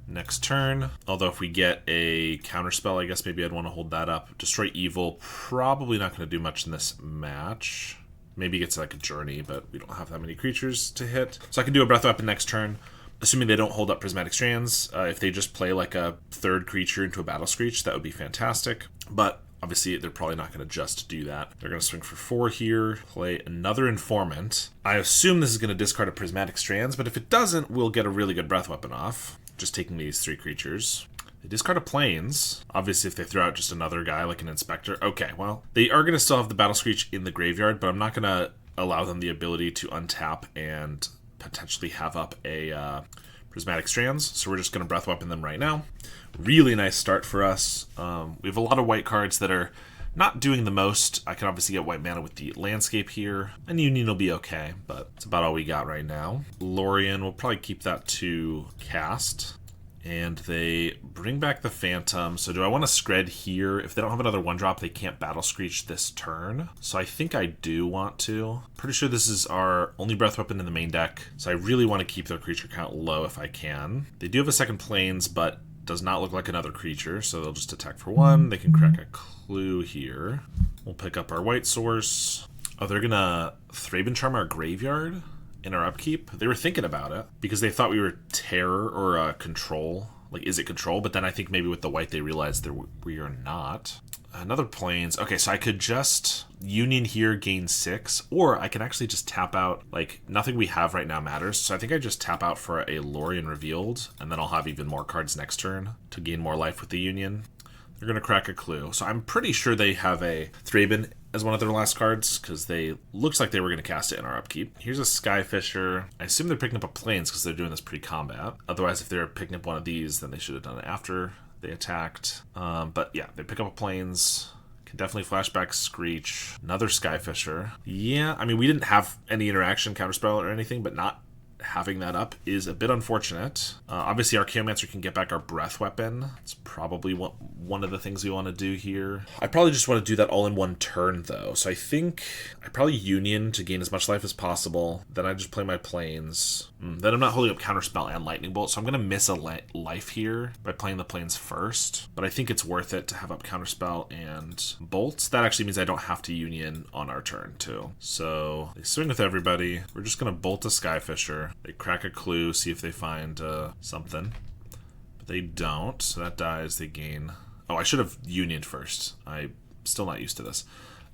next turn. Although if we get a counterspell, I guess maybe I'd want to hold that up. Destroy Evil, probably not going to do much in this match. Maybe it gets like a journey, but we don't have that many creatures to hit. So I can do a Breath Weapon next turn, assuming they don't hold up Prismatic Strands. If they just play like a third creature into a Battle Screech, that would be fantastic. But obviously, they're probably not going to just do that. They're going to swing for 4 here, play another Informant. I assume this is going to discard a Prismatic Strands, but if it doesn't, we'll get a really good Breath Weapon off, just taking these 3 creatures. They discard a Plains. Obviously, if they throw out just another guy like an Inspector. Okay, well, they are going to still have the Battle Screech in the graveyard, but I'm not going to allow them the ability to untap and potentially have up a Prismatic Strands. So we're just going to Breath Weapon them right now. Really nice start for us. We have a lot of white cards that are not doing the most. I can obviously get white mana with the Landscape here, and Union will be okay, but it's about all we got right now. Lorien, we'll probably keep that to cast. And they bring back the Phantom. So do I want to Scred here? If they don't have another 1-drop, they can't Battle Screech this turn. So I think I do want to. Pretty sure this is our only Breath Weapon in the main deck. So I really want to keep their creature count low if I can. They do have a second Plains, but does not look like another creature. So they'll just attack for 1. They can crack a Clue here. We'll pick up our white source. Oh, they're going to Thraben Charm our graveyard in our upkeep. They were thinking about it because they thought we were terror or control. Like, is it control? But then I think maybe with the white they realized we are not. Another Plains. Okay, so I could just Union here, gain 6, or I can actually just tap out. Like, nothing we have right now matters, so I think I just tap out for a Lorien Revealed, and then I'll have even more cards next turn to gain more life with the Union. They're going to crack a Clue. So I'm pretty sure they have a Thraben as one of their last cards, because they looks like they were going to cast it in our upkeep. Here's a Skyfisher. I assume they're picking up a Plains because they're doing this pre-combat. Otherwise, if they're picking up one of these, then they should have done it after they attacked. But yeah, they pick up a Plains. Can definitely flashback Screech. Another Skyfisher. Yeah, I mean, we didn't have any interaction, counterspell, or anything, but not having that up is a bit unfortunate. Obviously, our Archaeomancer can get back our Breath Weapon. It's probably one of the things we want to do here. I probably just want to do that all in one turn, though. So I think I probably Union to gain as much life as possible. Then I just play my Plains. Then I'm not holding up Counterspell and Lightning Bolt, so I'm going to miss a life here by playing the Plains first. But I think it's worth it to have up Counterspell and Bolt. That actually means I don't have to Union on our turn, too. So they swing with everybody. We're just going to Bolt a Skyfisher. They crack a Clue, see if they find something. But they don't, so that dies. They gain... Oh, I should have Unioned first. I'm still not used to this.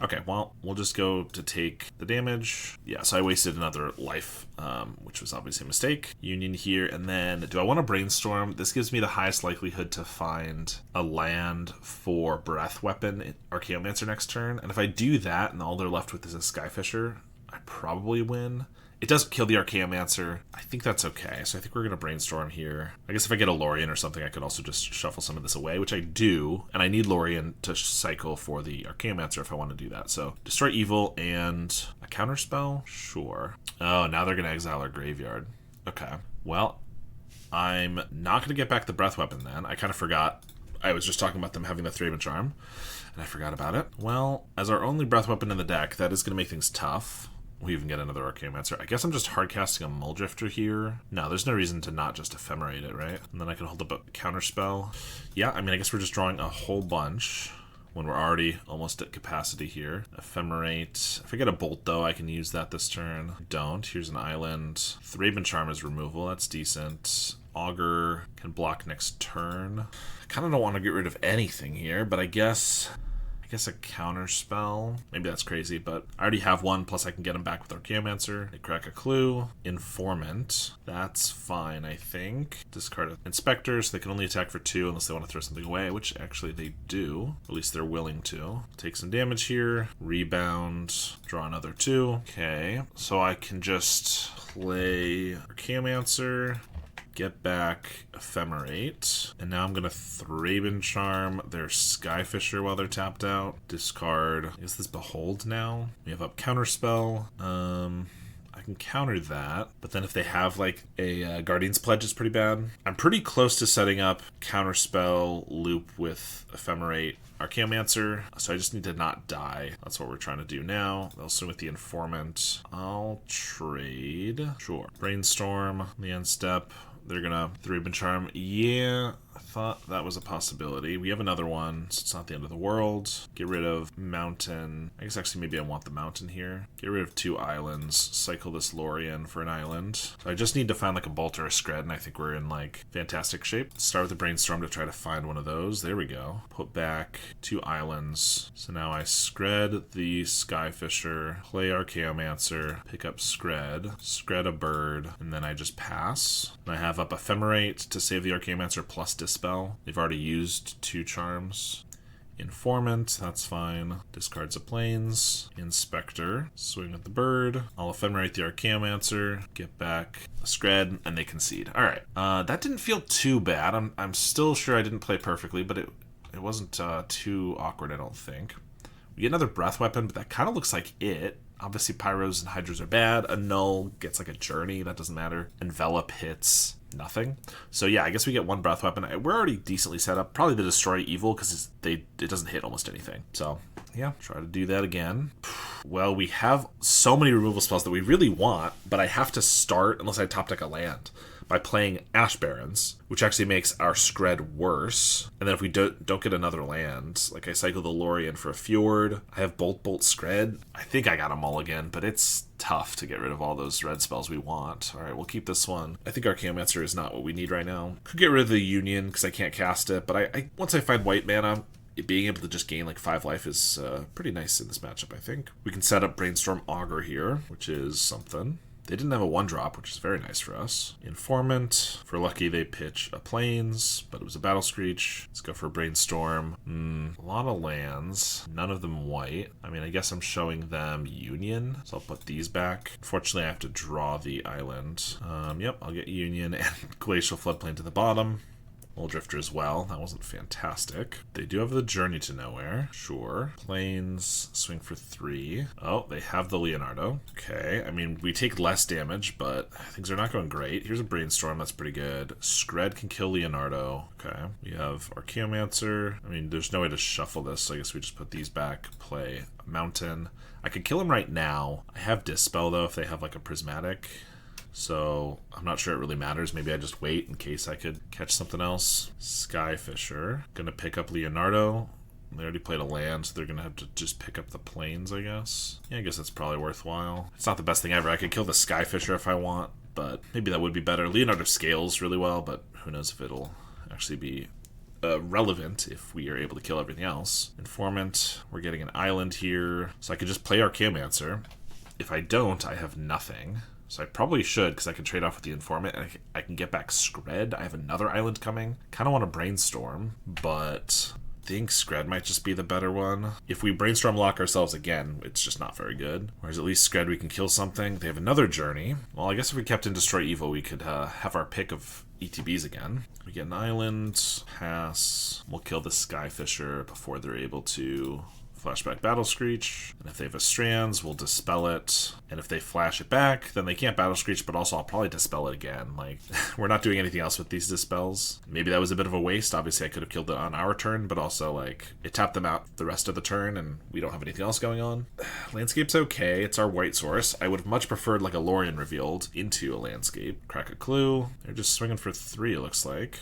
Okay, well, we'll just go to take the damage. Yeah, so I wasted another life, which was obviously a mistake. Union here, and then do I want to Brainstorm? This gives me the highest likelihood to find a land for Breath Weapon, Archaeomancer next turn. And if I do that, and all they're left with is a Skyfisher, I probably win. It doesn't kill the Archaeomancer. I think that's okay. So I think we're going to Brainstorm here. I guess if I get a Lorien or something, I could also just shuffle some of this away, which I do. And I need Lorien to cycle for the Archaeomancer if I want to do that. So Destroy Evil and a Counterspell? Sure. Oh, now they're going to exile our graveyard. Okay. Well, I'm not going to get back the Breath Weapon then. I kind of forgot. I was just talking about them having the Thraben Charm, and I forgot about it. Well, as our only Breath Weapon in the deck, that is going to make things tough. We even get another Archaeomancer. I guess I'm just hardcasting a Muldrifter here. No, there's no reason to not just Ephemerate it, right? And then I can hold up a Counterspell. Yeah, I mean, I guess we're just drawing a whole bunch when we're already almost at capacity here. Ephemerate. If I get a Bolt, though, I can use that this turn. Don't. Here's an Island. Thraben Charm is removal. That's decent. Augur can block next turn. I kind of don't want to get rid of anything here, but I guess a Counterspell. Maybe that's crazy, but I already have one, plus I can get him back with Archaeomancer. They crack a Clue. Informant. That's fine, I think. Discard an Inspector, so they can only attack for 2 unless they want to throw something away, which actually they do. At least they're willing to. Take some damage here. Rebound. Draw another 2. Okay, so I can just play Archaeomancer, get back Ephemerate, and now I'm going to Thraben Charm their Skyfisher while they're tapped out. Discard. Is this Behold now? We have up Counterspell. I can counter that, but then if they have like a Guardian's Pledge, it's pretty bad. I'm pretty close to setting up Counterspell loop with Ephemerate Archaeomancer, so I just need to not die. That's what we're trying to do now. They'll swing with the Informant. I'll trade. Sure. Brainstorm, the end step. they're gonna 3-bin charm. Yeah, I thought that was a possibility. We have another one, so it's not the end of the world. Get rid of mountain. I guess actually maybe I want the mountain here. Get rid of 2 islands. Cycle this Lorien for an island. So I just need to find like a bolt or a scred, and I think we're in like fantastic shape. Start with the brainstorm to try to find one of those. There we go. Put back 2 islands. So now I scred the Skyfisher, play Archaeomancer, pick up scred a bird, and then I just pass. And I have up Ephemerate to save the Archaeomancer plus Dispel. They've already used 2 charms. Informant, that's fine. Discards a plains. Inspector, swing at the bird. I'll Ephemerate the Archaeomancer, get back a scred, and they concede. Alright, that didn't feel too bad. I'm still sure I didn't play perfectly, but it wasn't too awkward, I don't think. We get another breath weapon, but that kind of looks like it. Obviously, Pyros and Hydras are bad. A Null gets like a Journey, that doesn't matter. Envelop hits nothing. So yeah, I guess we get 1 breath weapon. We're already decently set up. Probably the Destroy Evil, because it doesn't hit almost anything. So yeah, try to do that again. Well, we have so many removal spells that we really want, but I have to start, unless I top deck a land, by playing Ash Barrens, which actually makes our scred worse. And then if we don't get another land, like I cycle the Lorien for a Fjord, I have Bolt scred. I think I got a mulligan, but it's tough to get rid of all those red spells we want. All right, we'll keep this one. I think Archaeomancer is not what we need right now. Could get rid of the Union because I can't cast it, but I once I find white mana, being able to just gain like 5 life is pretty nice in this matchup, I think. We can set up Brainstorm Augur here, which is something. They didn't have a 1-drop, which is very nice for us. Informant. For lucky, they pitch a Plains, but it was a Battle Screech. Let's go for Brainstorm. A lot of lands. None of them white. I mean, I guess I'm showing them Union, so I'll put these back. Unfortunately, I have to draw the island. Yep, I'll get Union and Glacial Floodplain to the bottom. Drifter as well. That wasn't fantastic. They do have the Journey to Nowhere. Sure. Plains, swing for 3. Oh, they have the Leonardo. Okay. I mean, we take less damage, but things are not going great. Here's a Brainstorm. That's pretty good. Scred can kill Leonardo. Okay. We have Archaeomancer. I mean, there's no way to shuffle this, so I guess we just put these back. Play Mountain. I could kill him right now. I have Dispel, though, if they have like a Prismatic. So I'm not sure it really matters. Maybe I just wait in case I could catch something else. Skyfisher. Gonna pick up Leonardo. They already played a land, so they're gonna have to just pick up the plains, I guess. Yeah, I guess that's probably worthwhile. It's not the best thing ever. I could kill the Skyfisher if I want, but maybe that would be better. Leonardo scales really well, but who knows if it'll actually be relevant if we are able to kill everything else. Informant. We're getting an island here, so I could just play Archaeomancer. If I don't, I have nothing. So I probably should, because I can trade off with the Informant, and I can get back Scred. I have another island coming. Kind of want to Brainstorm, but I think Scred might just be the better one. If we Brainstorm lock ourselves again, it's just not very good. Whereas at least Scred, we can kill something. They have another Journey. Well, I guess if we kept in Destroy Evil, we could have our pick of ETBs again. We get an island, pass. We'll kill the Skyfisher before they're able to flashback Battle Screech, and if they have a Strands, we'll Dispel it, and if they flash it back, then they can't Battle Screech, but also I'll probably Dispel it again. Like, we're not doing anything else with these Dispels. Maybe that was a bit of a waste. Obviously, I could have killed it on our turn, but also, like, it tapped them out the rest of the turn, and we don't have anything else going on. Landscape's okay. It's our white source. I would have much preferred, like, a Lorien revealed into a landscape. Crack a clue. They're just swinging for 3, it looks like.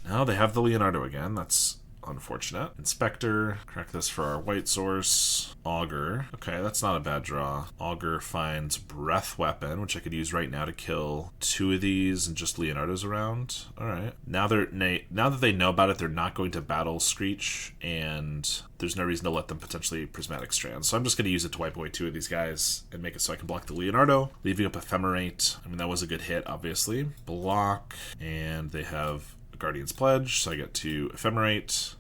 Now they have the Leonardo again. That's unfortunate. Inspector, crack this for our white source. Augur. Okay, that's not a bad draw. Augur finds Breath Weapon, which I could use right now to kill 2 of these and just Leonardo's around. Alright. Now that they know about it, they're not going to Battle Screech, and there's no reason to let them potentially Prismatic Strand. So I'm just going to use it to wipe away 2 of these guys and make it so I can block the Leonardo, leaving up Ephemerate. I mean, that was a good hit, obviously. Block, and they have Guardian's Pledge, so I get to Ephemerate,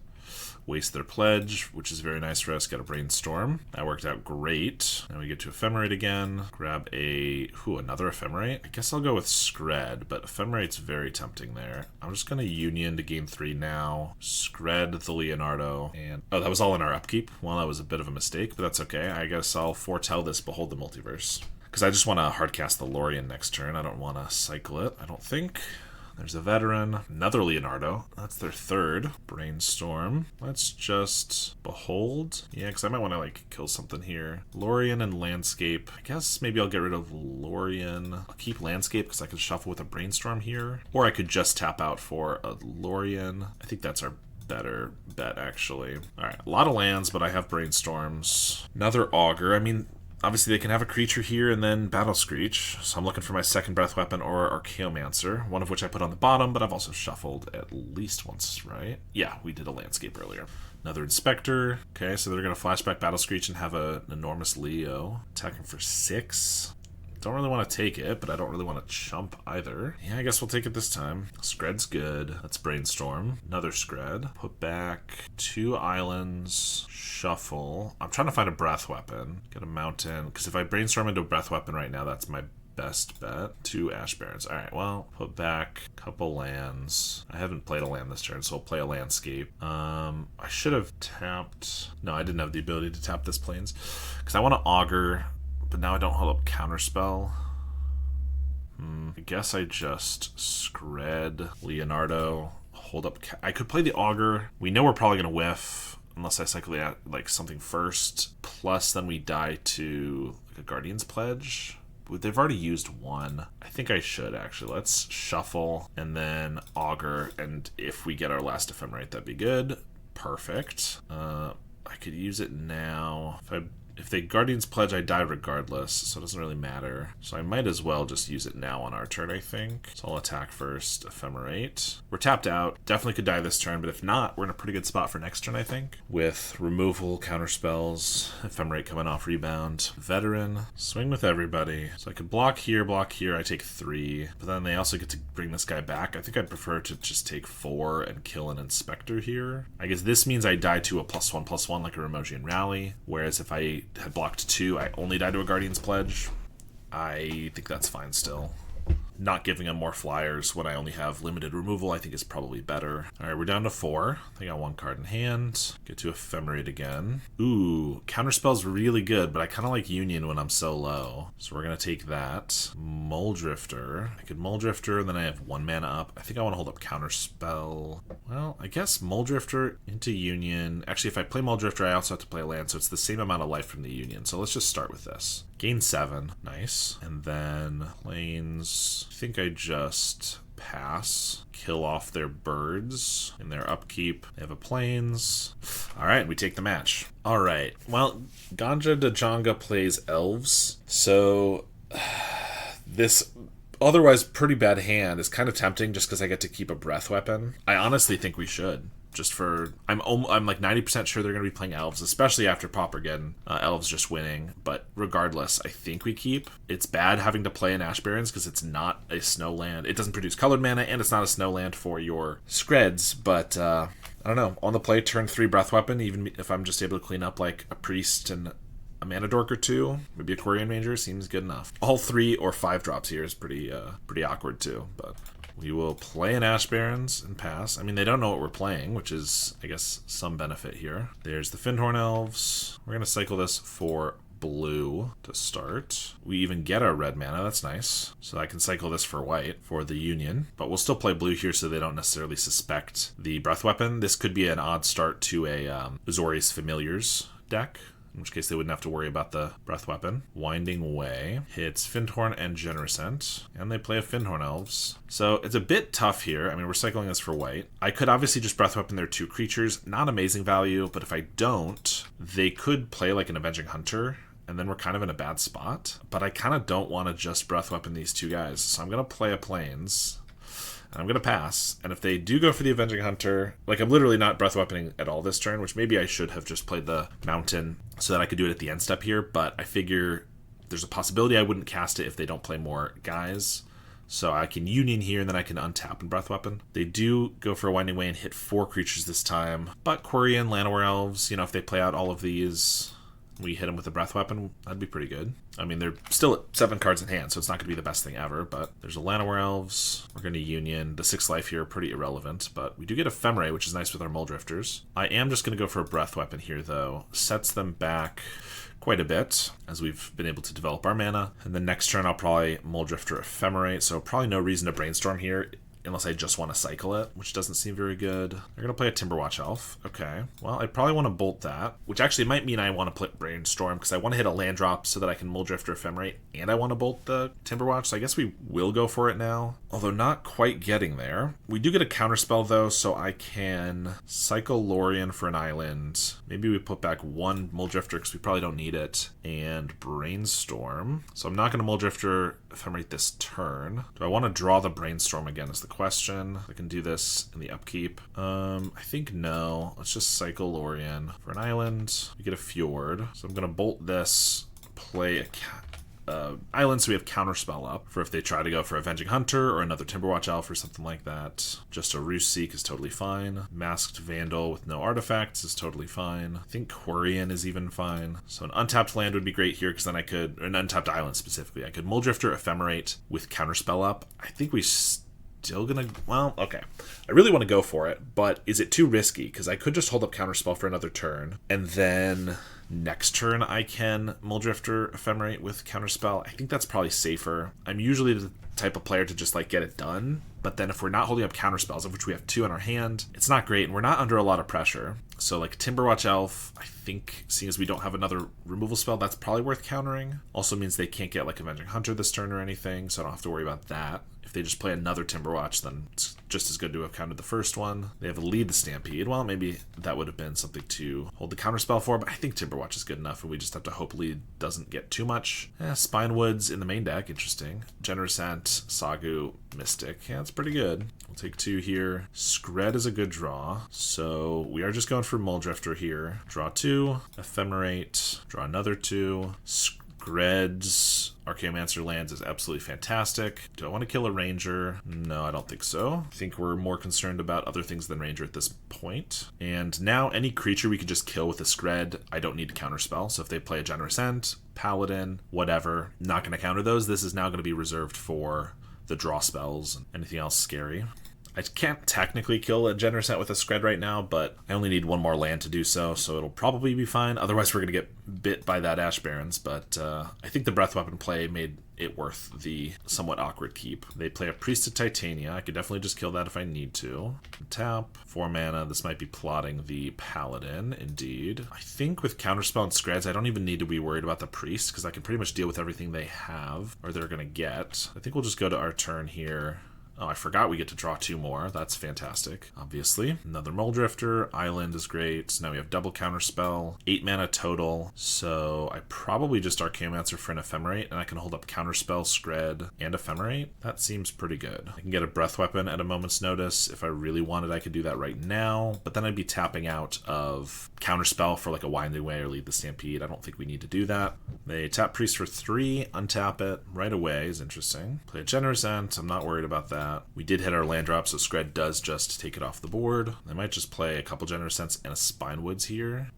waste their pledge, which is very nice for us. Get a Brainstorm. That worked out great. Now we get to Ephemerate again. Grab another Ephemerate. I guess I'll go with Scred, but Ephemerate's very tempting there. I'm just going to Union to gain 3 now. Scred the Leonardo, and oh, that was all in our upkeep. Well, that was a bit of a mistake, but that's okay. I guess I'll foretell this Behold the Multiverse, because I just want to hardcast the Lorien next turn. I don't want to cycle it, I don't think. There's a veteran. Another Leonardo. That's their third. Brainstorm. Let's just behold. Yeah, because I might want to like kill something here. Lorien and landscape. I guess maybe I'll get rid of Lorien. I'll keep landscape because I could shuffle with a brainstorm here. Or I could just tap out for a Lorien. I think that's our better bet, actually. All right, a lot of lands, but I have brainstorms. Another augur. I mean, obviously they can have a creature here and then battle screech. So I'm looking for my second breath weapon or Archaeomancer, one of which I put on the bottom, but I've also shuffled at least once, right? Yeah, we did a landscape earlier. Another inspector. Okay, so they're going to flashback battle screech and have an enormous Leo. Attacking for 6. Don't really want to take it, but I don't really want to chump either. Yeah, I guess we'll take it this time. Skred's good. Let's brainstorm. Another Skred. Put back 2 islands. Shuffle. I'm trying to find a breath weapon. Get a mountain. Because if I brainstorm into a breath weapon right now, that's my best bet. 2 Ash Barrens. Alright, well, put back a couple lands. I haven't played a land this turn, so I'll play a landscape. I should have tapped... No, I didn't have the ability to tap this plains. Because I want to augur... But now I don't hold up counterspell. I guess I just Skred, Leonardo, hold up. I could play the augur. We know we're probably going to whiff unless I cycle out like something first. Plus, then we die to like a Guardian's Pledge. They've already used 1. I think I should actually. Let's shuffle and then augur. And if we get our last Ephemerate, that'd be good. Perfect. I could use it now. If they Guardian's Pledge, I die regardless, so it doesn't really matter. So I might as well just use it now on our turn, I think. So I'll attack first, Ephemerate. We're tapped out. Definitely could die this turn, but if not, we're in a pretty good spot for next turn, I think. With removal, counterspells, Ephemerate coming off rebound. Veteran, swing with everybody. So I could block here, I take 3. But then they also get to bring this guy back. I think I'd prefer to just take 4 and kill an Inspector here. I guess this means I die to a +1/+1 like a Remogian Rally, whereas if I had blocked 2, I only died to a Guardian's Pledge. I think that's fine still. Not giving him more flyers when I only have limited removal, I think is probably better. Alright, we're down to 4. I got 1 card in hand. Get to Ephemerate again. Ooh, Counterspell's really good, but I kind of like Union when I'm so low. So we're going to take that. Muldrifter. I could Muldrifter, and then I have 1 mana up. I think I want to hold up Counterspell. Well, I guess Muldrifter into Union. Actually, if I play Muldrifter, I also have to play a land, so it's the same amount of life from the Union. So let's just start with this. Gain 7. Nice. And then Plains. I think I just pass, kill off their birds in their upkeep. They have a plains. Alright, we take the match. Alright, well, Ganja Dajanga plays elves, so this otherwise pretty bad hand is kind of tempting just because I get to keep a breath weapon. I honestly think we should. Just for, I'm like 90% sure they're going to be playing elves, especially after Pauper again. Elves just winning, but regardless, I think we keep. It's bad having to play in Ash Barrens because it's not a snow land. It doesn't produce colored mana, and it's not a snow land for your Skreds, but I don't know. On the play, turn 3 breath weapon, even if I'm just able to clean up like a priest and a mana dork or 2, maybe a Quirion Ranger, seems good enough. All 3 or 5 drops here is pretty awkward too, but we will play an Ash Barrens and pass. I mean, they don't know what we're playing, which is, I guess, some benefit here. There's the Fyndhorn Elves. We're going to cycle this for blue to start. We even get our red mana. That's nice. So I can cycle this for white for the Union. But we'll still play blue here so they don't necessarily suspect the breath weapon. This could be an odd start to a Azorius Familiars deck, in which case they wouldn't have to worry about the breath weapon. Winding Way hits Fyndhorn and Generosent, and they play a Fyndhorn Elves. So it's a bit tough here. I mean, we're cycling this for white. I could obviously just breath weapon their 2 creatures. Not amazing value, but if I don't, they could play like an Avenging Hunter, and then we're kind of in a bad spot. But I kind of don't want to just breath weapon these 2 guys, so I'm going to play a Plains. And I'm going to pass, and if they do go for the Avenging Hunter, like I'm literally not breath weaponing at all this turn, which maybe I should have just played the Mountain so that I could do it at the end step here, but I figure there's a possibility I wouldn't cast it if they don't play more guys. So I can Union here, and then I can untap and breath weapon. They do go for a Winding Way and hit 4 creatures this time, but Quirion, Llanowar Elves, you know, if they play out all of these, we hit them with a breath weapon, that'd be pretty good. I mean, they're still at 7 cards in hand, so it's not going to be the best thing ever, but there's a Llanowar Elves. We're going to Union. The 6 life here are pretty irrelevant, but we do get Ephemerate, which is nice with our Muldrifters. I am just going to go for a breath weapon here, though. Sets them back quite a bit, as we've been able to develop our mana. And then next turn, I'll probably Muldrifter Ephemerate, so probably no reason to brainstorm here. unless I just want to cycle it, which doesn't seem very good. They're going to play a Timberwatch Elf. Okay, well, I probably want to bolt that, which actually might mean I want to play Brainstorm because I want to hit a land drop so that I can Muldrift or Ephemerate, and I want to bolt the Timberwatch, so I guess we will go for it now, although not quite getting there. We do get a counterspell, though, so I can cycle Lorien for an island. Maybe we put back one Muldrifter because we probably don't need it, and Brainstorm. So I'm not going to Muldrifter Ephemerate this turn. Do I want to draw the Brainstorm again is the question. I can do this in the upkeep. I think no. Let's just cycle Lorien for an island. We get a Fjord. So I'm going to bolt this, play a island, so we have counterspell up for if they try to go for Avenging Hunter or another Timberwatch Elf or something like that. Just a Roost Seek is totally fine. Masked Vandal with no artifacts is totally fine. I think Quarian is even fine. So an untapped land would be great here because then I could, or an untapped island specifically, I could Muldrifter Ephemerate with counterspell up. I think we still gonna, well, okay. I really want to go for it, but is it too risky? Because I could just hold up counterspell for another turn, and then next turn I can Muldrifter Ephemerate with counterspell. I think that's probably safer. I'm usually the type of player to just like get it done, but then if we're not holding up counterspells, of which we have 2 in our hand, it's not great, and we're not under a lot of pressure. So like Timberwatch Elf, I think, seeing as we don't have another removal spell, that's probably worth countering. Also means they can't get like Avenging Hunter this turn or anything, so I don't have to worry about that. If they just play another Timberwatch, then it's just as good to have countered the first one. They have a lead the Stampede. Well, maybe that would have been something to hold the counterspell for, but I think Timberwatch is good enough, and we just have to hope lead doesn't get too much. Spinewoods in the main deck, interesting. Generous Ant, Sagu, Mystic. Yeah, that's pretty good. We'll take 2 here. Skred is a good draw, so we are just going for Muldrifter here. Draw 2, Ephemerate, draw another 2. Skred's Archaeomancer lands is absolutely fantastic. Do I want to kill a Ranger? No, I don't think so. I think we're more concerned about other things than Ranger at this point. And now any creature we can just kill with a Skred, I don't need to counterspell. So if they play a Generous Ent, Paladin, whatever, not going to counter those. This is now going to be reserved for the draw spells and anything else scary. I can't technically kill a Generous Ent with a Skred right now, but I only need 1 more land to do so, so it'll probably be fine. Otherwise, we're going to get bit by that Ash Barrens, but I think the Breath Weapon play made it worth the somewhat awkward keep. They play a Priest of Titania. I could definitely just kill that if I need to. Tap, 4 mana. This might be plotting the Paladin, indeed. I think with Counterspell and Skreds, I don't even need to be worried about the Priest, because I can pretty much deal with everything they have, or they're going to get. I think we'll just go to our turn here. Oh, I forgot we get to draw 2 more. That's fantastic, obviously. Another Muldrifter. Island is great. So now we have double Counterspell. 8 mana total. So I probably just Archaeomancer for an Ephemerate, and I can hold up Counterspell, Skred, and Ephemerate. That seems pretty good. I can get a Breath Weapon at a moment's notice. If I really wanted, I could do that right now. But then I'd be tapping out of Counterspell for like a Winding Way or Lead the Stampede. I don't think we need to do that. They tap Priest for 3, untap it right away is interesting. Play a Generous Ent. I'm not worried about that. We did hit our land drop, so Skred does just take it off the board. They might just play a couple Generous Ents and a Spinewoods here.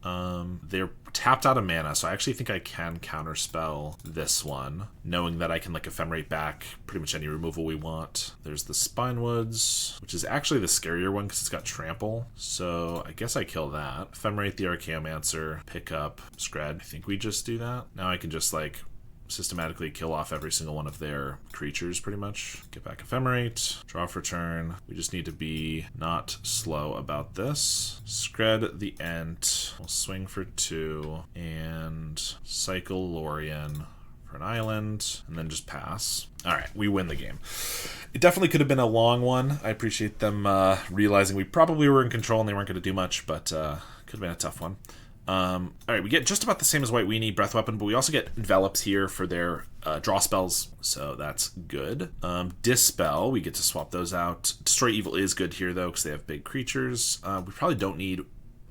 They're tapped out of mana, so I actually think I can counterspell this one, knowing that I can like Ephemerate back pretty much any removal we want. There's the Spinewoods, which is actually the scarier one because it's got Trample, so I guess I kill that. Ephemerate the Archaeomancer, pick up Skred. I think we just do that. Now I can just like systematically kill off every single one of their creatures, pretty much. Get back Ephemerate, draw for turn. We just need to be not slow about this. Skred the Ent. We'll swing for 2 and cycle Lorien for an island, and then just pass. All right, we win the game. It definitely could have been a long one. I appreciate them realizing we probably were in control and they weren't going to do much, but could have been a tough one. All right, we get just about the same as White Weenie, Breath Weapon, but we also get Envelops here for their draw spells, so that's good. Dispel, we get to swap those out. Destroy Evil is good here, though, because they have big creatures. We probably don't need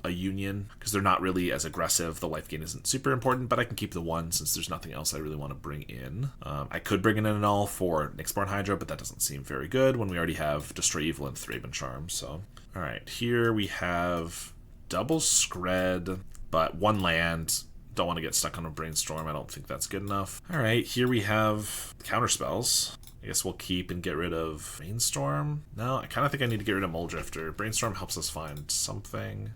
a Union, because they're not really as aggressive. The life gain isn't super important, but I can keep the 1 since there's nothing else I really want to bring in. I could bring in an Null for Nyxborn Hydra, but that doesn't seem very good when we already have Destroy Evil and Thraben Charm, so. All right, here we have double Skred, but 1 land. Don't want to get stuck on a Brainstorm. I don't think that's good enough. All right, here we have counterspells. I guess we'll keep and get rid of Brainstorm. No, I kind of think I need to get rid of Muldrifter. Brainstorm helps us find something.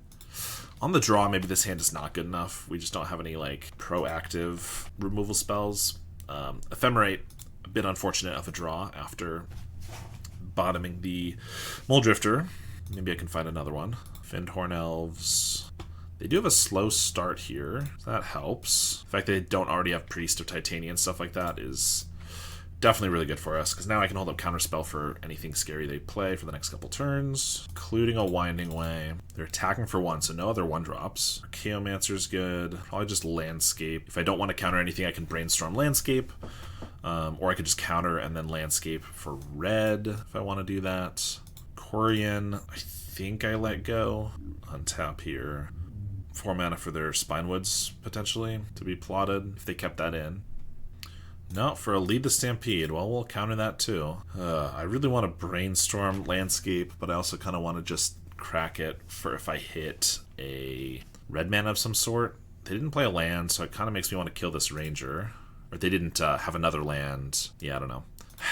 On the draw, maybe this hand is not good enough. We just don't have any like proactive removal spells. Ephemerate, a bit unfortunate of a draw after bottoming the Mole Drifter. Maybe I can find another one. Findhorn Elves. They do have a slow start here, so that helps. The fact they don't already have Priest of Titania and stuff like that is definitely really good for us, because now I can hold up Counterspell for anything scary they play for the next couple turns, including a Winding Way. They're attacking for 1, so no other 1-drops. Archaeomancer's good. Probably just Landscape. If I don't want to counter anything, I can Brainstorm Landscape, or I could just counter and then Landscape for red if I want to do that. Corian, I think I let go. Untap here. 4 mana for their Spinewoods, potentially, to be plotted, if they kept that in. No, for a Lead the Stampede. Well, we'll counter that too. I really want to Brainstorm Landscape, but I also kind of want to just crack it for if I hit a red mana of some sort. They didn't play a land, so it kind of makes me want to kill this Ranger. Or they didn't have another land. Yeah, I don't know.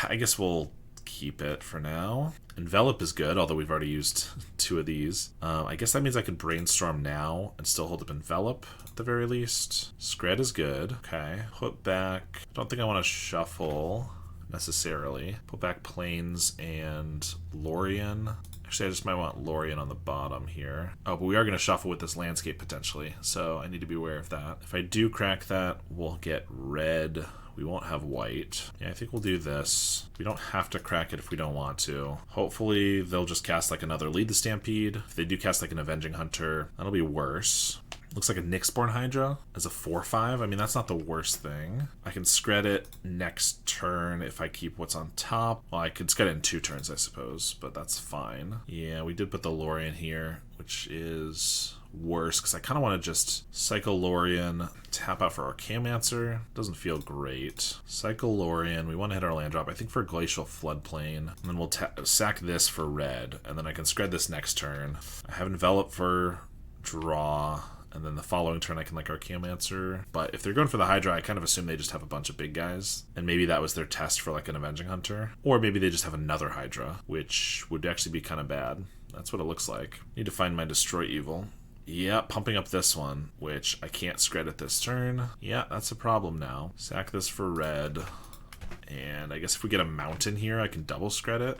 I guess we'll keep it for now. Envelop is good, although we've already used 2 of these. I guess that means I could Brainstorm now and still hold up Envelop at the very least. Scred is good. Okay. Put back. I don't think I want to shuffle necessarily. Put back Plains and Lorien. Actually, I just might want Lorien on the bottom here. Oh, but we are going to shuffle with this Landscape potentially, so I need to be aware of that. If I do crack that, we'll get red. We won't have white. Yeah, I think we'll do this. We don't have to crack it if we don't want to. Hopefully, they'll just cast like another Lead the Stampede. If they do cast like an Avenging Hunter, that'll be worse. Looks like a Nyxborn Hydra as a 4/5. I mean, that's not the worst thing. I can Scred it next turn if I keep what's on top. Well, I could Scred it in 2 turns, I suppose, but that's fine. Yeah, we did put the Lorien here, which is worse, because I kind of want to just Cycle Lorien, tap out for Archaeomancer. Doesn't feel great. Cycle Lorien, we want to hit our land drop, I think for Glacial Floodplain, and then we'll sack this for red, and then I can Scred this next turn. I have Envelop for draw, and then the following turn I can like Archaeomancer. But if they're going for the Hydra, I kind of assume they just have a bunch of big guys, and maybe that was their test for like an Avenging Hunter, or maybe they just have another Hydra, which would actually be kind of bad. That's what it looks like. Need to find my Destroy Evil. Yeah, pumping up this one, which I can't Scred at this turn. Yeah, that's a problem now. Sack this for red. And I guess if we get a mountain here, I can double Scred it.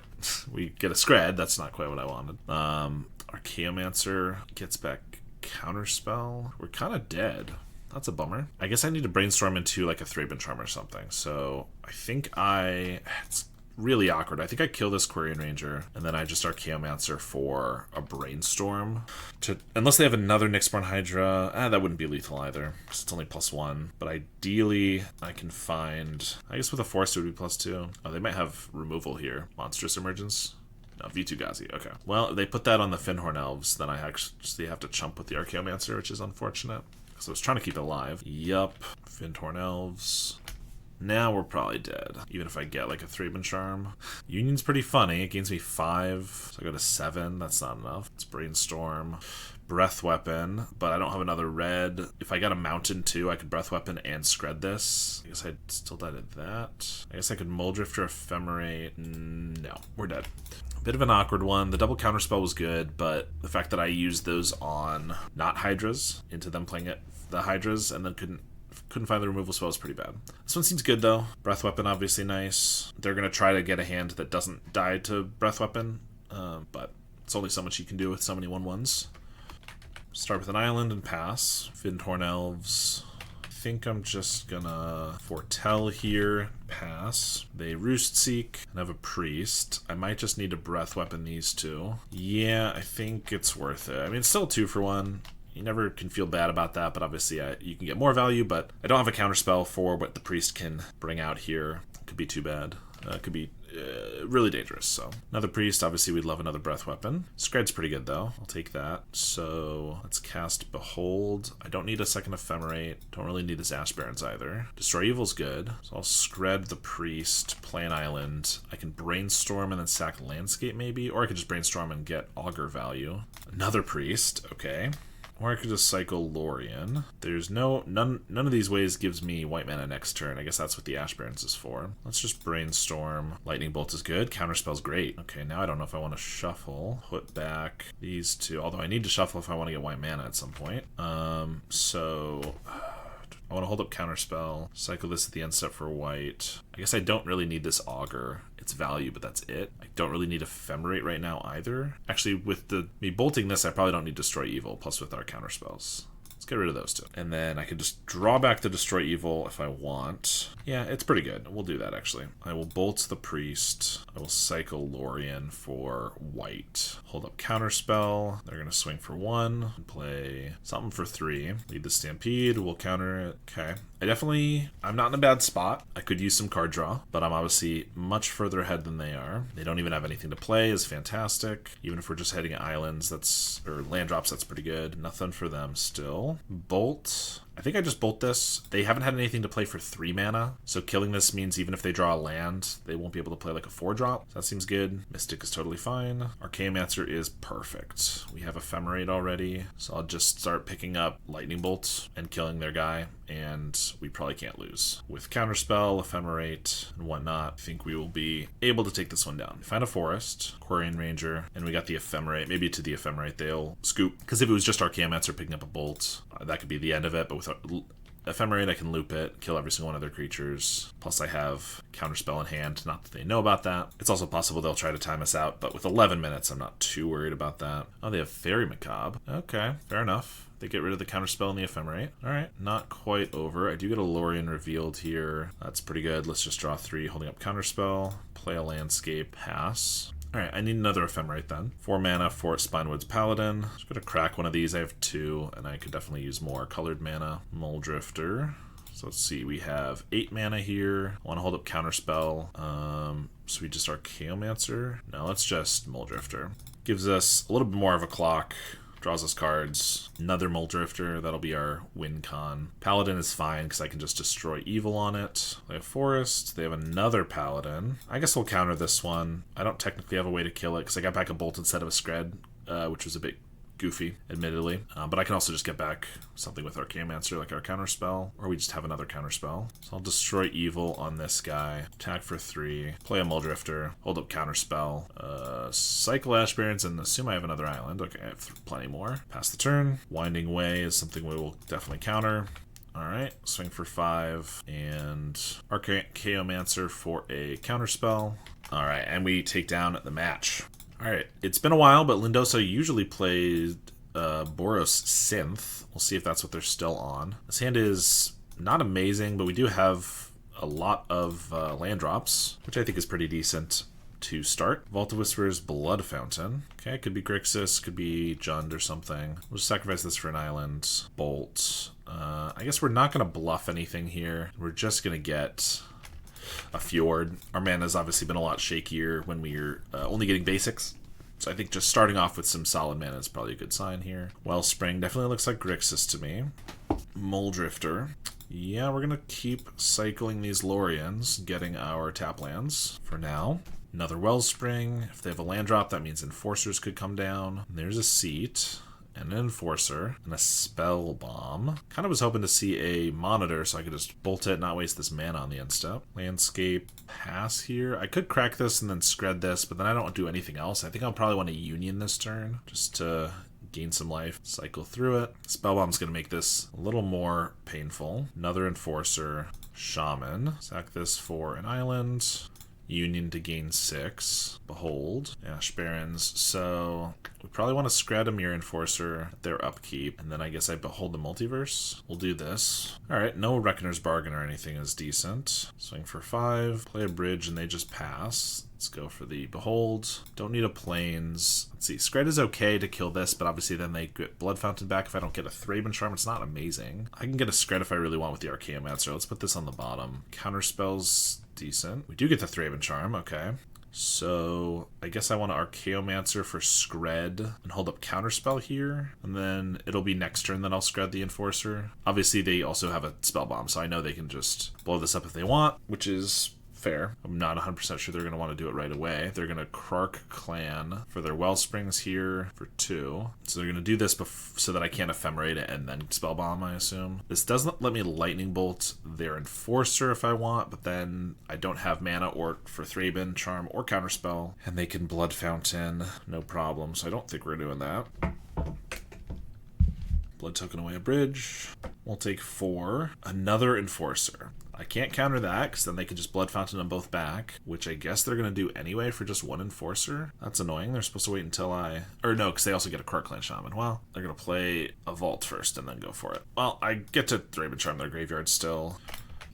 We get a Scred, that's not quite what I wanted. Archaeomancer gets back Counterspell. We're kind of dead. That's a bummer. I guess I need to Brainstorm into like a Thraben Charm or something. So I think it's really awkward. I think I kill this Quirion Ranger, and then I just Archaeomancer for a Brainstorm. Unless they have another Nyxborn Hydra, that wouldn't be lethal either, because it's only +1. But ideally, I can find, I guess with a Force it would be +2. Oh, they might have removal here. Monstrous Emergence? No, V2 Gazi, okay. Well, if they put that on the Findhorn Elves, then I actually have to chump with the Archaeomancer, which is unfortunate, because I was trying to keep it alive. Yup, Findhorn Elves. Now we're probably dead, even if I get like a Thraben Charm. Union's pretty funny. It gains me 5, so I go to 7. That's not enough. It's Brainstorm. Breath Weapon, but I don't have another red. If I got a mountain too, I could Breath Weapon and Scred this. I guess I still died at that. I guess I could Mole Drifter Ephemerate. No, we're dead. Bit of an awkward one. The double Counterspell was good, but the fact that I used those on not Hydras into them playing it the Hydras and then couldn't find the removal spell was pretty bad. This one seems good though. Breath Weapon obviously nice. They're gonna try to get a hand that doesn't die to Breath Weapon, but it's only so much you can do with so many 1/1s. Start with an island and pass. Findhorn Elves. I think I'm just gonna Foretell here, pass. They Roost Seek and have a Priest. I might just need to Breath Weapon these two. Yeah, I think it's worth it. I mean, it's still 2 for 1. You never can feel bad about that, but obviously you can get more value, but I don't have a counterspell for what the Priest can bring out here. Could be too bad. Could be really dangerous, so. Another Priest, obviously we'd love another Breath Weapon. Scred's pretty good though, I'll take that. So let's cast Behold. I don't need a second Ephemerate. Don't really need this Ash Barrens either. Destroy Evil's good, so I'll Scred the Priest, play an island. I can Brainstorm and then sack Landscape maybe, or I could just Brainstorm and get Augur value. Another Priest, okay. Or I could just cycle Lorien. There's none of these ways gives me white mana next turn. I guess that's what the Ash Barrens is for. Let's just Brainstorm. Lightning Bolt is good. Counterspell's great. Okay, now I don't know if I want to shuffle. Put back these two. Although I need to shuffle if I want to get white mana at some point. So I want to hold up Counterspell, cycle this at the end step for white. I guess I don't really need this Augur. It's value, but that's it. I don't really need Ephemerate right now either. Actually, with me bolting this, I probably don't need Destroy Evil, plus with our Counterspells. Let's get rid of those two. And then I can just draw back the Destroy Evil if I want. Yeah, it's pretty good. We'll do that, actually. I will bolt the Priest. I will cycle Lorien for white. Hold up Counterspell. They're going to swing for 1. Play something for 3. Lead the Stampede. We'll counter it. Okay. I'm not in a bad spot. I could use some card draw, but I'm obviously much further ahead than they are. They don't even have anything to play, is fantastic. Even if we're just heading islands, or land drops, that's pretty good. Nothing for them still. Bolt. I think I just bolt this. They haven't had anything to play for 3 mana, so killing this means even if they draw a land, they won't be able to play like a 4-drop. So that seems good. Mystic is totally fine. Archaeomancer is perfect. We have Ephemerate already, so I'll just start picking up Lightning Bolt and killing their guy, and we probably can't lose. With Counterspell, Ephemerate, and whatnot, I think we will be able to take this one down. Find a Forest, Quarian Ranger, and we got the Ephemerate. Maybe to the Ephemerate they'll scoop, because if it was just Archaeomancer picking up a Bolt, that could be the end of it, but with Ephemerate, I can loop it, kill every single one of their creatures. Plus I have Counterspell in hand, not that they know about that. It's also possible they'll try to time us out, but with 11 minutes, I'm not too worried about that. Oh, they have Fairy Macabre. Okay, fair enough. They get rid of the Counterspell and the Ephemerate. Alright, not quite over. I do get a Lorien revealed here. That's pretty good. Let's just draw 3, holding up Counterspell, play a landscape, pass. Alright, I need another Ephemerate then. 4 mana for Spinewoods Paladin. Just gonna crack one of these. I have 2, and I could definitely use more colored mana. Muldrifter. So let's see, we have 8 mana here. I want to hold up Counterspell. So we just Archaeomancer. No, let's just Muldrifter. Gives us a little bit more of a clock. Draws us cards. Another Muldrifter. That'll be our win con. Paladin is fine because I can just destroy evil on it. They have Forest. They have another Paladin. I guess we'll counter this one. I don't technically have a way to kill it because I got back a Bolt instead of a Scred, which was a bit goofy, admittedly. But I can also just get back something with Archaeomancer, like our Counterspell, or we just have another Counterspell. So I'll destroy evil on this guy, attack for 3, play a Muldrifter, hold up Counterspell, cycle Ash Barrens, and assume I have another island. Okay, I have plenty more. Pass the turn. Winding Way is something we will definitely counter. Alright, swing for 5, and Archaeomancer for a Counterspell. Alright, and we take down the match. Alright, it's been a while, but Lindosa usually played Boros Synth. We'll see if that's what they're still on. This hand is not amazing, but we do have a lot of land drops, which I think is pretty decent to start. Vault of Whispers, Blood Fountain. Okay, could be Grixis, could be Jund or something. We'll just sacrifice this for an island. Bolt. I guess we're not going to bluff anything here. We're just going to get a Fjord. Our mana's obviously been a lot shakier when we're only getting basics. So I think just starting off with some solid mana is probably a good sign here. Wellspring definitely looks like Grixis to me. Muldrifter. Yeah, we're going to keep cycling these Loriens, getting our tap lands for now. Another Wellspring. If they have a land drop, that means Enforcers could come down. And there's a Seat. And an Enforcer, and a Spell Bomb. Kind of was hoping to see a Monitor so I could just bolt it, not waste this mana on the end step. Landscape, pass here. I could crack this and then Scred this, but then I don't do anything else. I think I'll probably want to Union this turn, just to gain some life. Cycle through it. Spell Bomb's going to make this a little more painful. Another Enforcer, Shaman. Sack this for an island. Union to gain 6. Behold. Ash Barrens. So we probably want to Scred a Mirror Enforcer at their upkeep. And then I guess I Behold the Multiverse. We'll do this. Alright, no Reckoner's Bargain or anything is decent. Swing for 5. Play a bridge and they just pass. Let's go for the Behold. Don't need a Plains. Let's see. Scred is okay to kill this, but obviously then they get Blood Fountain back. If I don't get a Thraben Charm, it's not amazing. I can get a Scred if I really want with the Archaeomancer. Let's put this on the bottom. Counterspells, decent. We do get the Thraben Charm, okay. So I guess I want to Archaeomancer for Scred and hold up Counterspell here. And then it'll be next turn that I'll Scred the Enforcer. Obviously they also have a Spell Bomb, so I know they can just blow this up if they want, which is fair. I'm not 100% sure they're going to want to do it right away. They're going to Krark Clan for their Wellsprings here for 2. So they're going to do this so that I can't Ephemerate it and then Spell Bomb, I assume. This doesn't let me Lightning Bolt their Enforcer if I want, but then I don't have mana or for Thraben Charm or Counterspell, and they can Blood Fountain, no problem. So I don't think we're doing that. Blood token away a bridge. We'll take 4. Another Enforcer. I can't counter that, because then they can just Blood Fountain them both back, which I guess they're going to do anyway for just 1 Enforcer. That's annoying. They're supposed to wait until or no, because they also get a Quirk Clan Shaman. Well, they're going to play a Vault first and then go for it. Well, I get to Raven Charm their graveyard still.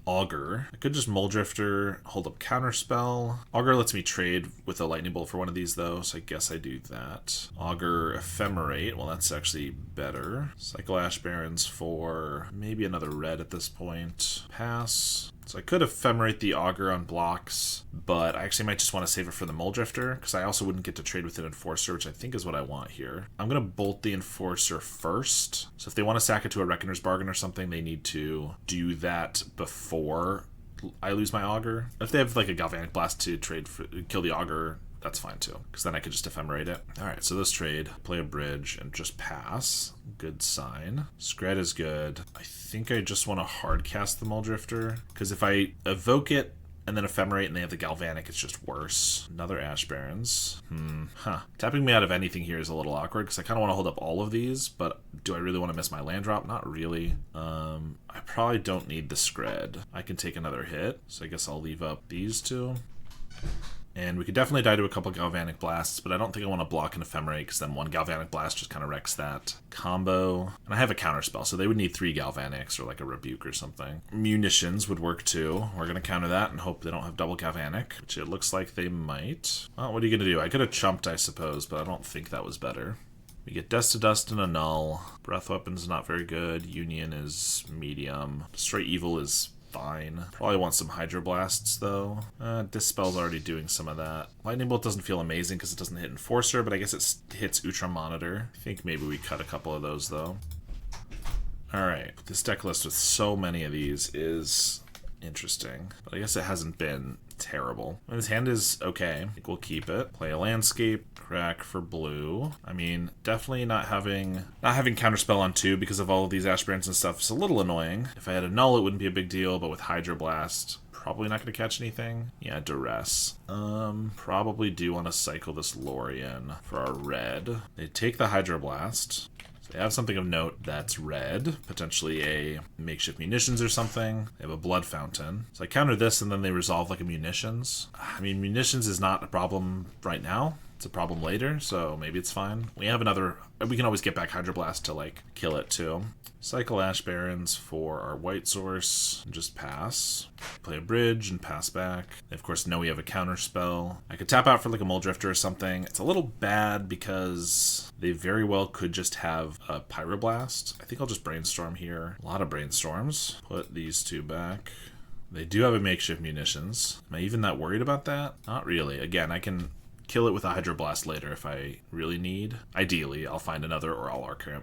Augur. I could just Muldrifter, hold up Counterspell. Augur lets me trade with a Lightning Bolt for one of these, though, so I guess I do that. Augur Ephemerate. Well, that's actually better. Cycle Ash Barrens for maybe another red at this point. Pass. So I could Ephemerate the Augur on blocks, but I actually might just want to save it for the Muldrifter, because I also wouldn't get to trade with an Enforcer, which I think is what I want here. I'm going to bolt the Enforcer first. So if they want to sack it to a Reckoner's Bargain or something, they need to do that before I lose my Augur. If they have like a Galvanic Blast to trade for, kill the Augur, that's fine too, because then I could just Ephemerate it. Alright, so this trade, play a bridge and just pass. Good sign. Scred is good. I think I just want to hard cast the Muldrifter, because if I evoke it and then Ephemerate and they have the Galvanic, it's just worse. Another Ash Barrens. Tapping me out of anything here is a little awkward, because I kind of want to hold up all of these, but do I really want to miss my land drop? Not really. I probably don't need the Scred. I can take another hit, so I guess I'll leave up these two. And we could definitely die to a couple Galvanic Blasts, but I don't think I want to block an Ephemerate, because then 1 Galvanic Blast just kind of wrecks that combo. And I have a Counterspell, so they would need 3 Galvanics or like a Rebuke or something. Munitions would work too. We're going to counter that and hope they don't have double Galvanic, which it looks like they might. Well, what are you going to do? I could have chumped, I suppose, but I don't think that was better. We get Dust to Dust and a Null. Breath Weapon's not very good. Union is medium. Destroy Evil is fine. Probably want some Hydroblasts, though. Dispel's already doing some of that. Lightning Bolt doesn't feel amazing because it doesn't hit Enforcer, but I guess it hits Ultra Monitor. I think maybe we cut a couple of those, though. Alright, this deck list with so many of these is interesting, but I guess it hasn't been terrible. And his hand is okay. I think we'll keep it. Play a Landscape. Crack for blue. I mean, definitely not having Counterspell on 2 because of all of these Ash Barrens and stuff is a little annoying. If I had a Null, it wouldn't be a big deal, but with Hydroblast, probably not going to catch anything. Yeah, Duress. Probably do want to cycle this Lorien for our red. They take the Hydroblast. They have something of note that's red, potentially a makeshift munitions or something. They have a blood fountain. So I counter this and then they resolve like a munitions. I mean, munitions is not a problem right now. It's a problem later, so maybe it's fine. We have another, we can always get back Hydroblast to like kill it too. Cycle Ash Barrens for our white source, and just pass. Play a bridge and pass back. They of course know we have a counter spell. I could tap out for like a Muldrifter or something. It's a little bad because they very well could just have a Pyroblast. I think I'll just brainstorm here. A lot of brainstorms. Put these 2 back. They do have a makeshift munitions. Am I even that worried about that? Not really. Again, I can kill it with a Hydroblast later if I really need. Ideally, I'll find another or I'll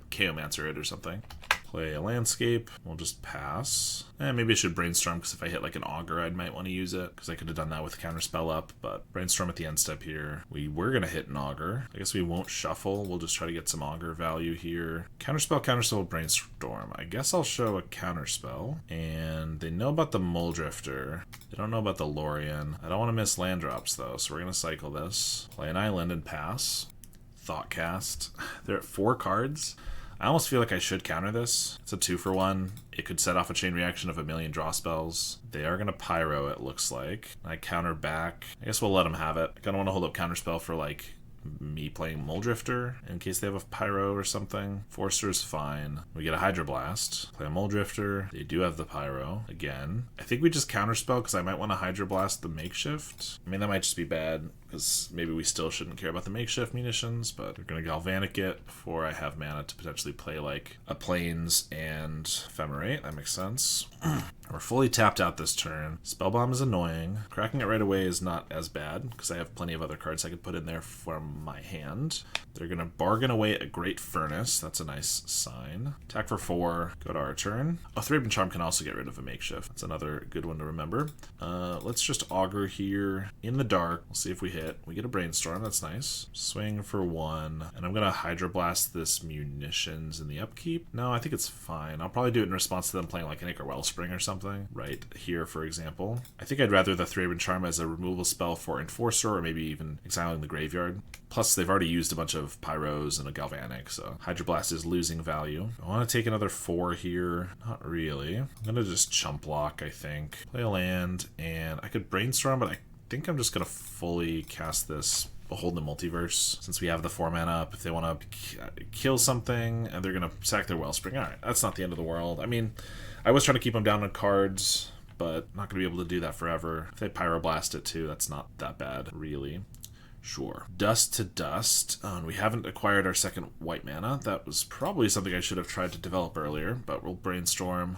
Chaomancer it or something. Play a Landscape. We'll just pass. Maybe I should Brainstorm, because if I hit like an Augur, I might want to use it, because I could have done that with Counterspell up, but Brainstorm at the end step here. We were going to hit an Augur. I guess we won't shuffle. We'll just try to get some Augur value here. Counterspell, Brainstorm. I guess I'll show a Counterspell. And they know about the Muldrifter. They don't know about the Lorien. I don't want to miss land drops, though, so we're going to cycle this. Play an Island and pass. Thoughtcast. They're at 4 cards. I almost feel like I should counter this. It's a 2-for-1. It could set off a chain reaction of a million draw spells. They are going to Pyro, it looks like. I counter back. I guess we'll let them have it. I kind of want to hold up Counterspell for, like, me playing Muldrifter in case they have a Pyro or something. Forcer is fine. We get a Hydroblast. Play a Muldrifter. They do have the Pyro again. I think we just Counterspell because I might want to Hydroblast the makeshift. I mean, that might just be bad because maybe we still shouldn't care about the makeshift munitions, but we're going to Galvanic it before I have mana to potentially play like a Plains and Ephemerate. That makes sense. We're fully tapped out this turn. Spellbomb is annoying. Cracking it right away is not as bad because I have plenty of other cards I could put in there from my hand. They're going to bargain away a Great Furnace. That's a nice sign. Attack for 4. Go to our turn. Oh, Thraben Charm can also get rid of a makeshift. That's another good one to remember. Let's just Augur here in the dark. We'll see if we hit. hit. We get a Brainstorm, that's nice. Swing for 1, and I'm gonna Hydroblast this munitions in the upkeep. No, I think it's fine. I'll probably do it in response to them playing like an Ichor Wellspring or something. Right here, for example. I think I'd rather the Thraben Charm as a removal spell for Enforcer, or maybe even exiling the graveyard. Plus, they've already used a bunch of Pyros and a Galvanic, so Hydroblast is losing value. I want to take another 4 here. Not really. I'm going to just chump block, I think. Play a land, and I could Brainstorm, but I think I'm just going to fully cast this Behold the Multiverse, since we have the 4 mana up. If they want to kill something, and they're going to sack their Wellspring. Alright, that's not the end of the world. I mean, I was trying to keep them down on cards, but not going to be able to do that forever. If they Pyroblast it too, that's not that bad, really. Sure. Dust to Dust. And we haven't acquired our second white mana. That was probably something I should have tried to develop earlier, but we'll Brainstorm.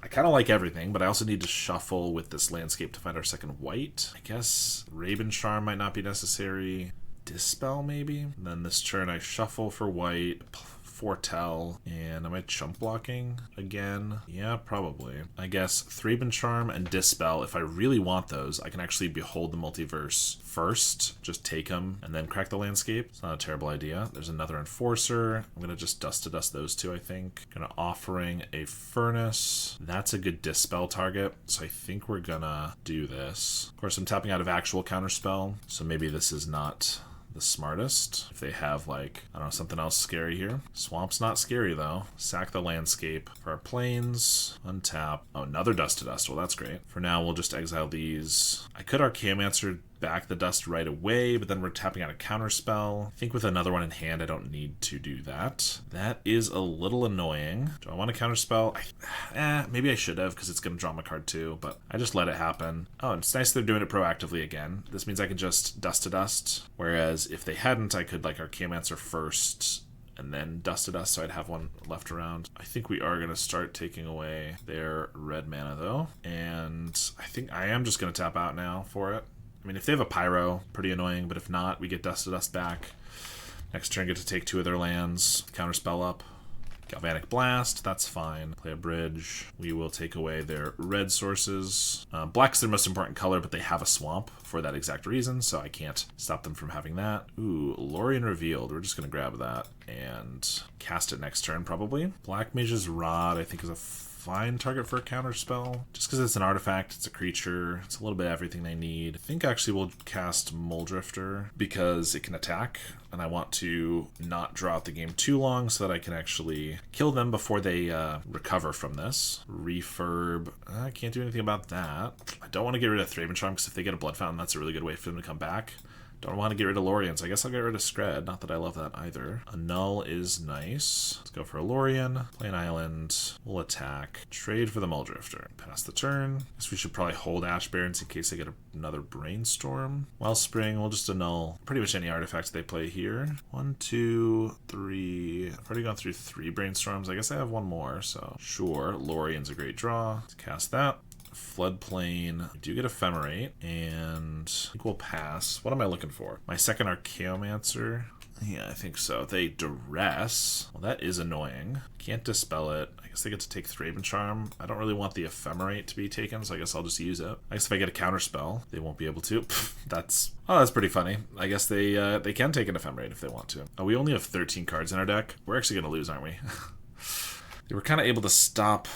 I kind of like everything, but I also need to shuffle with this landscape to find our second white. I guess Raven Charm might not be necessary. Dispel, maybe? And then this turn I shuffle for white, Foretell, and am I chump blocking again? Yeah, probably. I guess Thraben Charm and Dispel, if I really want those, I can actually Behold the Multiverse first, just take them, and then crack the landscape. It's not a terrible idea. There's another Enforcer. I'm gonna just Dust to Dust those two, I think. Gonna Offering a Furnace. That's a good Dispel target, so I think we're gonna do this. Of course, I'm tapping out of actual Counterspell, so maybe this is not the smartest. If they have, like, I don't know, something else scary here. Swamp's not scary, though. Sack the landscape for our plains. Untap. Oh, another Dust to Dust. Well, that's great. For now, we'll just exile these. I could Archaeomancer back the dust right away, but then we're tapping out a Counterspell. I think with another one in hand, I don't need to do that. That is a little annoying. Do I want to Counterspell? Maybe I should have, because it's going to draw my card too, but I just let it happen. Oh, it's nice they're doing it proactively again. This means I can just Dust to Dust, whereas if they hadn't, I could, like, Archaeomancer first and then Dust to Dust, so I'd have one left around. I think we are going to start taking away their red mana, though, and I think I am just going to tap out now for it. I mean, if they have a Pyro, pretty annoying, but if not, we get Dust to Dust back. Next turn, get to take 2 of their lands, Counterspell up. Galvanic Blast, that's fine. Play a bridge. We will take away their red sources. Black's their most important color, but they have a swamp for that exact reason, so I can't stop them from having that. Ooh, Lorien Revealed. We're just going to grab that and cast it next turn, probably. Black Mage's Rod, I think, is a fine target for a Counterspell. Just because it's an artifact, it's a creature, it's a little bit of everything they need. I think actually we'll cast Muldrifter because it can attack, and I want to not draw out the game too long so that I can actually kill them before they recover from this. Refurb. I can't do anything about that. I don't want to get rid of Thraben Charm because if they get a Blood Fountain, that's a really good way for them to come back. Don't want to get rid of Lorien, so I guess I'll get rid of Skred. Not that I love that either. A Null is nice. Let's go for a Lorien. Play an island. We'll attack. Trade for the Muldrifter. Pass the turn. Guess we should probably hold Ash Barrens in case they get another Brainstorm. Wellspring, we'll just annul pretty much any artifacts they play here. 1, 2, 3. I've already gone through 3 Brainstorms. I guess I have one more, so sure. Lorien's a great draw. Let's cast that. Floodplain. I do get Ephemerate, and I think we'll pass. What am I looking for? My second Archaeomancer? Yeah, I think so. They Duress. Well, that is annoying. Can't Dispel it. I guess they get to take Thraben Charm. I don't really want the Ephemerate to be taken, so I guess I'll just use it. I guess if I get a Counterspell, they won't be able to. That's pretty funny. I guess they can take an Ephemerate if they want to. Oh, we only have 13 cards in our deck. We're actually going to lose, aren't we? They were kind of able to stop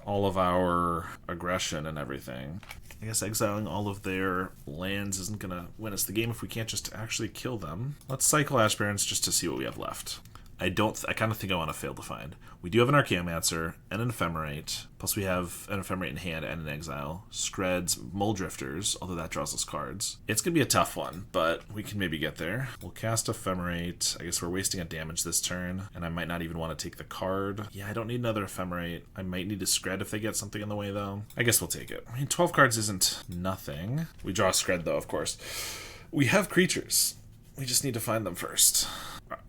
all of our aggression and everything. I guess exiling all of their lands isn't going to win us the game if we can't just actually kill them. Let's cycle Ash Barrens just to see what we have left. I kind of think I want to fail to find. We do have an Archaeomancer and an Ephemerate, plus we have an Ephemerate in hand and an exile. Skred's Muldrifters, although that draws us cards. It's going to be a tough one, but we can maybe get there. We'll cast Ephemerate. I guess we're wasting a damage this turn, and I might not even want to take the card. Yeah, I don't need another Ephemerate. I might need a Skred if they get something in the way, though. I guess we'll take it. I mean, 12 cards isn't nothing. We draw a Skred, though, of course. We have creatures. We just need to find them first.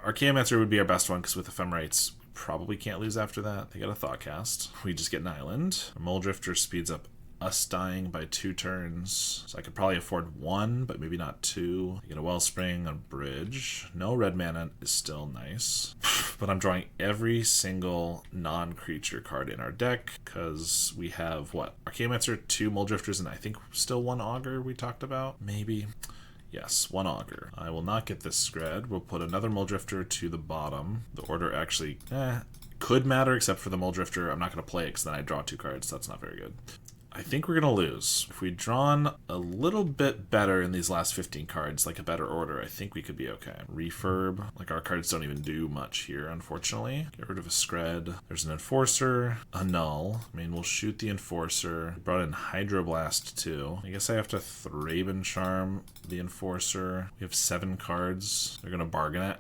Archaeomancer would be our best one, because with Ephemerates, we probably can't lose after that. They got a Thoughtcast. We just get an island. A Muldrifter speeds up us dying by 2 turns. So I could probably afford 1, but maybe not 2. I get a Wellspring, a Bridge. No red mana is still nice. But I'm drawing every single non-creature card in our deck, because we have, what? Archaeomancer, 2 Muldrifters, and I think still 1 Augur we talked about? Maybe. Yes, 1 auger. I will not get this Scred. We'll put another Muldrifter to the bottom. The order actually could matter, except for the Muldrifter. I'm not going to play it because then I draw 2 cards. That's not very good. I think we're going to lose. If we'd drawn a little bit better in these last 15 cards, like a better order, I think we could be okay. Refurb. Like, our cards don't even do much here, unfortunately. Get rid of a Scred. There's an Enforcer. A Null. I mean, we'll shoot the Enforcer. We brought in Hydroblast, too. I guess I have to Thraben Charm the Enforcer. We have 7 cards. They're going to bargain it.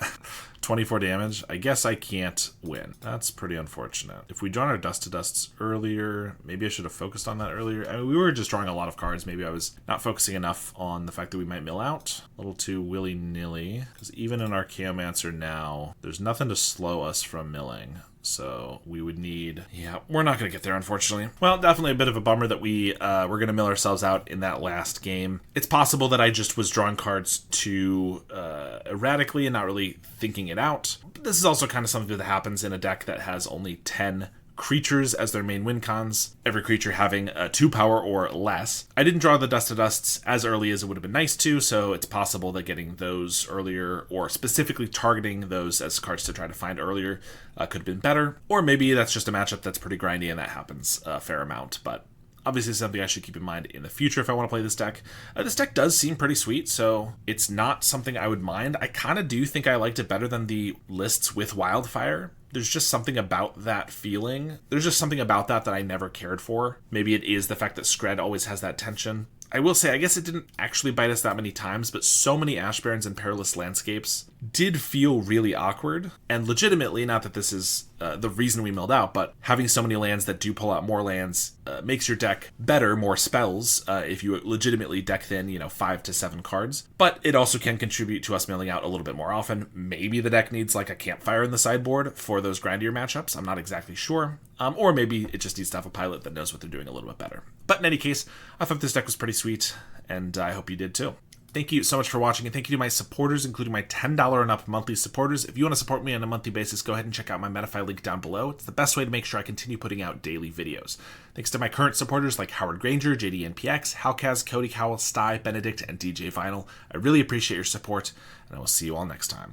24 damage. I guess I can't win. That's pretty unfortunate. If we'd drawn our Dust to Dusts earlier, maybe I should have focused on that earlier. I mean, we were just drawing a lot of cards. Maybe I was not focusing enough on the fact that we might mill out. A little too willy-nilly. Because even in our Chaomancer now, there's nothing to slow us from milling. So we would need, we're not going to get there, unfortunately. Well, definitely a bit of a bummer that we're going to mill ourselves out in that last game. It's possible that I just was drawing cards too erratically and not really thinking it out. But this is also kind of something that happens in a deck that has only 10 creatures as their main win cons, every creature having a 2 power or less. I didn't draw the Dust to Dusts as early as it would have been nice to, so it's possible that getting those earlier, or specifically targeting those as cards to try to find earlier, could have been better. Or maybe that's just a matchup that's pretty grindy and that happens a fair amount, but obviously something I should keep in mind in the future if I want to play this deck. This deck does seem pretty sweet, so it's not something I would mind. I kind of do think I liked it better than the lists with Wildfire. There's just something about that feeling. There's just something about that I never cared for. Maybe it is the fact that Scred always has that tension. I will say, I guess it didn't actually bite us that many times, but so many Ash Barrens and Perilous Landscapes did feel really awkward. And legitimately, not that this is the reason we milled out, but having so many lands that do pull out more lands makes your deck better, more spells, if you legitimately deck thin, 5 to 7 cards. But it also can contribute to us milling out a little bit more often. Maybe the deck needs like a Campfire in the sideboard for those grindier matchups. I'm not exactly sure. Or maybe it just needs to have a pilot that knows what they're doing a little bit better. But in any case, I thought this deck was pretty sweet, and I hope you did too. Thank you so much for watching, and thank you to my supporters, including my $10 and up monthly supporters. If you want to support me on a monthly basis, go ahead and check out my Metafy link down below. It's the best way to make sure I continue putting out daily videos. Thanks to my current supporters like Howard Granger, JDNPX, Halkaz, Cody Cowell, Sty, Benedict, and DJ Vinyl. I really appreciate your support, and I will see you all next time.